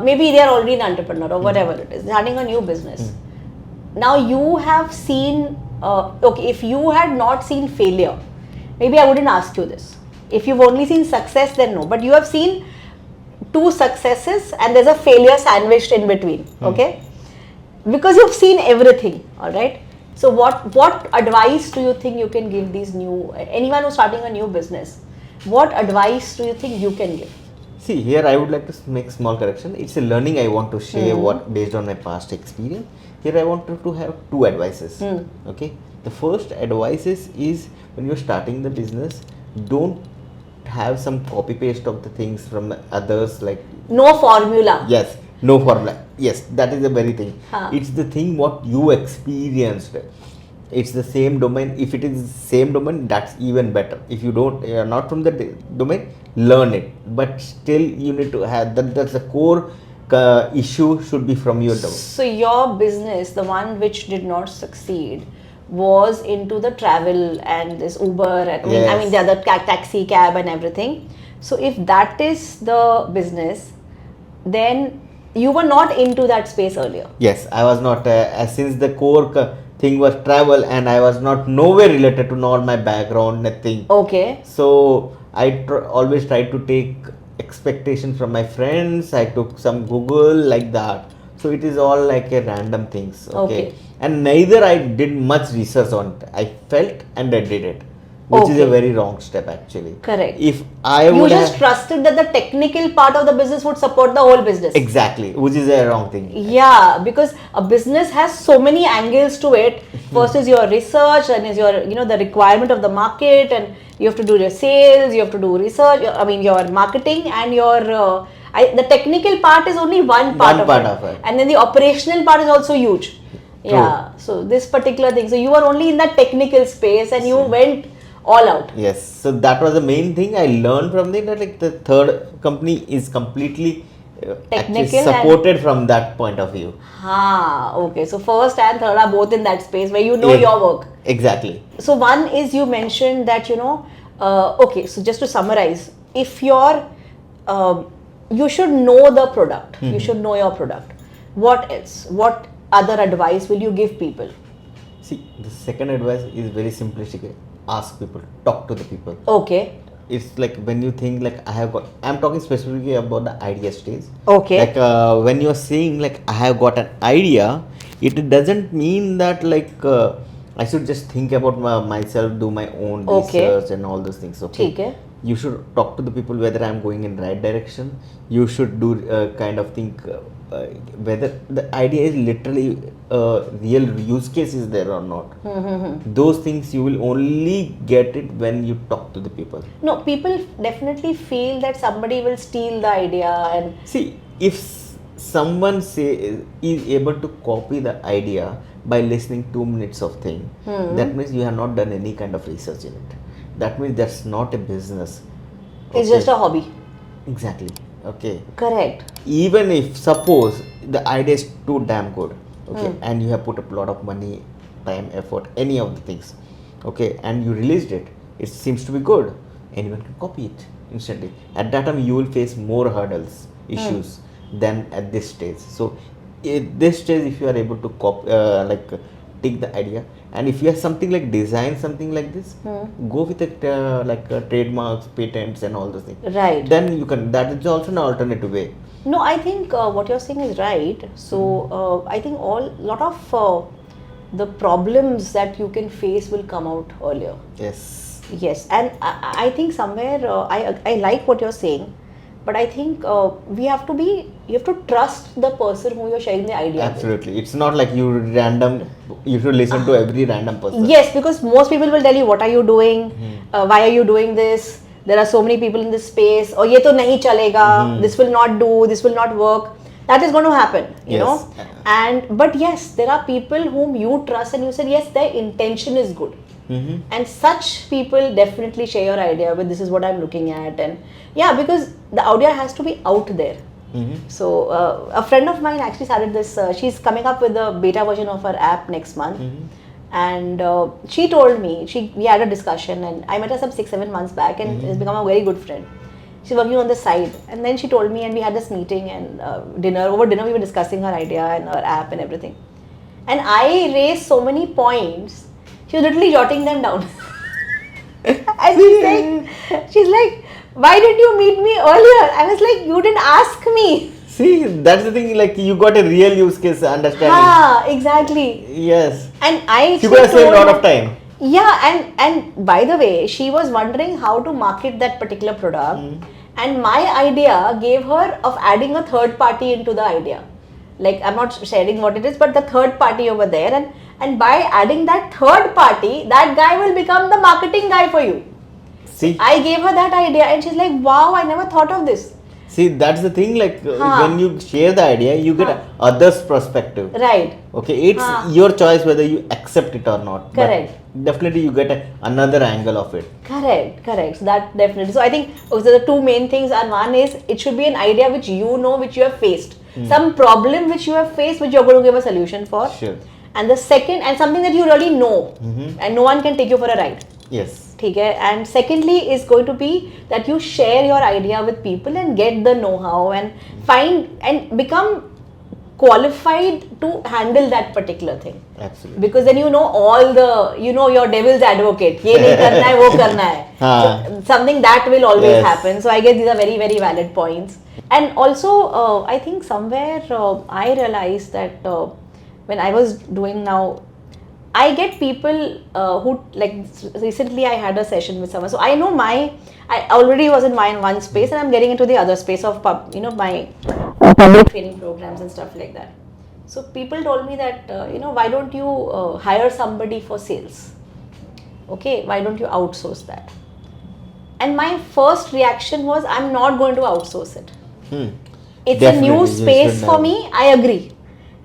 maybe they are already an entrepreneur or whatever it is, starting a new business. Now you have seen, okay, if you had not seen failure, maybe I wouldn't ask you this. If you've only seen success, then no. But you have seen 2 successes and there's a failure sandwiched in between, okay? Because you've seen everything, all right? So what advice do you think you can give these anyone who's starting a new business, what advice do you think you can give? See, here I would like to make small correction. It's a learning I want to share based on my past experience. Here I wanted to have 2 advices, okay? The first advice is when you're starting the business, don't have some copy paste of the things from others, like no formula. Yes, no formula. Yes, that is the very thing. It's the thing what you experienced. It's the same domain. If it is same domain, that's even better. If you are not from the domain, learn it. But still, you need to have that. That's the core issue should be from your domain. So your business, the one which did not succeed, was into the travel and this Uber and I mean the other taxi cab and everything. So if that is the business, then you were not into that space earlier. Yes, I was not. Since the core thing was travel, and I was not nowhere related to nor my background, nothing. Okay. So I always tried to take expectations from my friends. I took some Google like that. So it is all like a random things. Okay. And neither I did much research on it. I felt and I did it, which is a very wrong step actually. Correct. If I would would just trusted that the technical part of the business would support the whole business. Exactly, which is a wrong thing. Yeah, because a business has so many angles to it. First is your research, and is your the requirement of the market, and you have to do your sales, you have to do research. I mean your marketing and your the technical part is only one part of it, and then the operational part is also huge. True. Yeah, so this particular thing. So you were only in that technical space, and you went all out. Yes, so that was the main thing I learned from it. That like the third company is completely technical supported from that point of view. Okay. So first and third are both in that space where you know your work. Exactly. So one is you mentioned that okay. So just to summarize, if you should know the product. You should know your product. What else? What other advice will you give people? See, the second advice is very simplistic. Ask people, talk to the people. Okay. It's like when you think like I'm talking specifically about the idea stage. Okay. Like when you're saying like I have got an idea, it doesn't mean that like I should just think about myself, do my own research and all those things. Okay. You should talk to the people whether I'm going in right direction. You should do kind of think whether the idea is literally real use case is there or not. Those things you will only get it when you talk to the people. No, people definitely feel that somebody will steal the idea and see if someone is able to copy the idea by listening 2 minutes of thing, that means you have not done any kind of research in it. That means that's not a business. It's just a hobby. Exactly. Okay. Correct. Even if suppose the idea is too damn good, okay, and you have put a lot of money, time, effort, any of the things, okay, and you released it, it seems to be good, anyone can copy it instantly. At that time, you will face more hurdles, issues than at this stage. So, at this stage, if you are able to copy, take the idea, and if you have something like design something like this, go with it trademarks, patents and all those things. Right. Then you can, that is also an alternative way. No, I think what you're saying is right. So I think lot of the problems that you can face will come out earlier. Yes. Yes, and I think somewhere I like what you're saying, but I think you have to trust the person who you're sharing the idea with. Absolutely. It's not like you should listen to every random person. Yes, because most people will tell you, what are you doing? Why are you doing this? There are so many people in this space. Oh, ye to nahi chalega. This will not do. This will not work. That is going to happen, you Yes. know. But yes, there are people whom you trust, and you said yes, their intention is good. And such people definitely share your idea with, this is what I'm looking at, and yeah, because the idea has to be out there. So a friend of mine actually started this. She's coming up with the beta version of her app next month, and she told me, we had a discussion, and I met her some 6-7 months back, and has become a very good friend. She's working on the side, and then she told me, and we had this meeting and over dinner we were discussing her idea and her app and everything, and I raised so many points. She was literally jotting them down. And she's like, why did you meet me earlier? I was like, you didn't ask me. See, that's the thing, like you got a real use case understanding. Exactly. Yes. And I You got to save a lot of time. Yeah, and by the way, she was wondering how to market that particular product, and my idea gave her of adding a third party into the idea. Like, I'm not sharing what it is, but the third party over there, and by adding that third party, that guy will become the marketing guy for you. See, I gave her that idea, and she's like, wow, I never thought of this. see, that's the thing, like when you share the idea, you get others' perspective. Right. Okay, it's your choice whether you accept it or not. Correct. But definitely you get another angle of it. Correct. So that definitely. So I think the two main things are, one is it should be an idea which you know, which you have faced. Some problem which you have faced, which you're going to give a solution for. Sure. And the second, and something that you really know, and no one can take you for a ride. Yes. Okay? And secondly is going to be that you share your idea with people and get the know-how and find and become qualified to handle that particular thing. Absolutely. Because then you know your devil's advocate. Ye nahi karna hai, wo karna hai. So something that will always happen. So I guess these are very, very valid points. And also, I think somewhere I realized that when I was doing now, I get people who, like, recently I had a session with someone. So I know I already was in one space, and I'm getting into the other space of my public training programs and stuff like that. So people told me that why don't you hire somebody for sales? Okay, why don't you outsource that? And my first reaction was, I'm not going to outsource it. It's Definitely, a new you space should for have. me. I agree.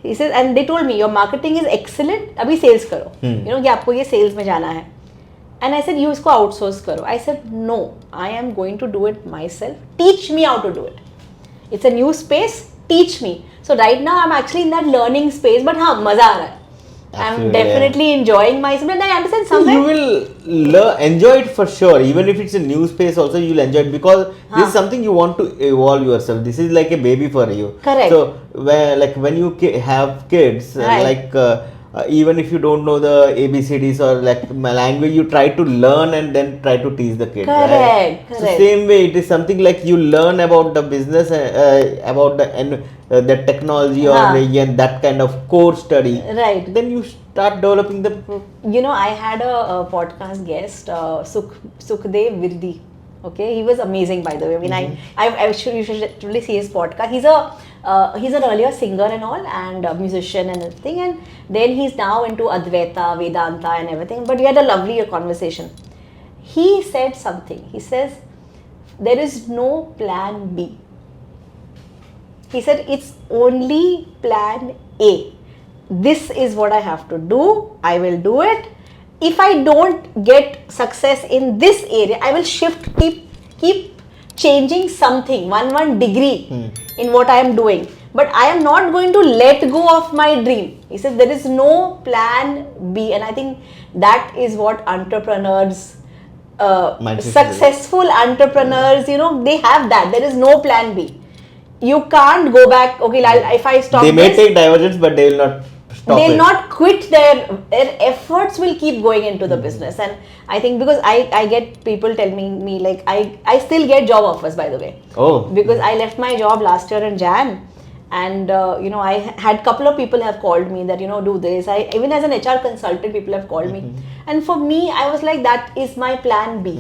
He says, and they told me, your marketing is excellent. Abhi sales karo. कि आपको ये sales में जाना है. And I said, you इसको outsource करो. I said, no, I am going to do it myself. Teach me how to do it. It's a new space. Teach me. So right now I'm actually in that learning space, but हाँ मजा आ रहा है. I'm Absolutely, definitely enjoying myself, and I understand somewhere. You will enjoy it for sure. Even if it's a new space, also you'll enjoy it because this is something you want to evolve yourself. This is like a baby for you. Correct. So when you have kids, Right. even if you don't know the ABCDs or like language, you try to learn and then try to teach the kids. Correct. So same way, it is something like you learn about the business, about the technology or that kind of core study. Right. Then you start developing the. I had a podcast guest, Sukhdev Virdi. Okay, he was amazing, by the way. I should, you should really see his podcast. He's an earlier singer and all, and a musician and everything, and then he's now into Advaita, Vedanta and everything. But we had a lovely conversation. He said something. He says, there is no plan B. He said, it's only plan A. This is what I have to do. I will do it. If I don't get success in this area, I will keep changing something, one degree in what I am doing. But I am not going to let go of my dream. He says there is no plan B, and I think that is what entrepreneurs, successful entrepreneurs, they have that. There is no plan B. You can't go back. Okay, if I stop, they may take divergence, but they will not. They'll not quit. Their efforts will keep going into the business. And I think because I get people telling me, like, I still get job offers, by the way. Oh. Because I left my job last year in Jan, And I had couple of people have called me that do this. I even as an HR consultant, people have called me, and for me, I was like, that is my plan B,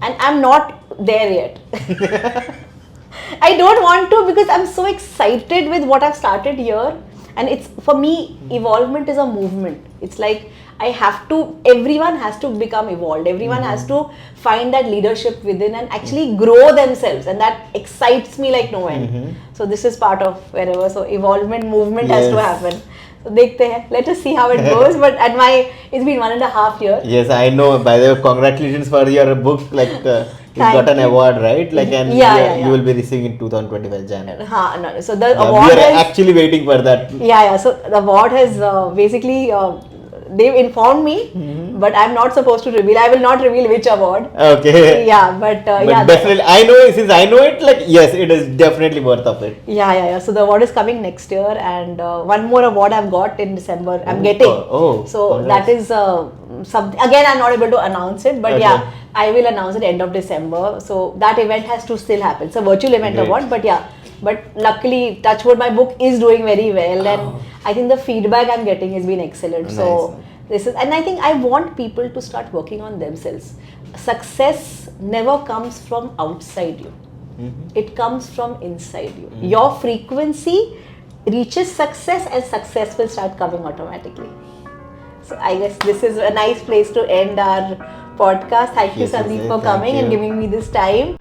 and I'm not there yet. I don't want to, because I'm so excited with what I've started here, and it's, for me, evolvement is a movement. It's like everyone has to become evolved. Everyone has to find that leadership within and actually grow themselves, and that excites me like no end. So this is part of wherever. So evolvement, movement has to happen. So dekhte hain. Let us see how it goes. But it's been 1.5 years. Yes, I know. By the way, congratulations for your book. Like you got an award, right? Like, and you will be receiving in 2025 January. No. So the award we are actually waiting for that. So the award has basically. They've informed me, but I'm not supposed to reveal. I will not reveal which award. Okay. But definitely, I know it. Since I know it, like, yes, it is definitely worth of it. So the award is coming next year, and one more award I've got in December. I'm getting. So that is something. Again, I'm not able to announce it, but I will announce it end of December. So that event has to still happen. It's a virtual event award, but But luckily, touch wood, my book is doing very well, and I think the feedback I'm getting has been excellent. Nice. So this is, and I think I want people to start working on themselves. Success never comes from outside you. It comes from inside you. Your frequency reaches success, and success will start coming automatically. So I guess this is a nice place to end our podcast. Thank you, Sandeep, for coming and giving me this time.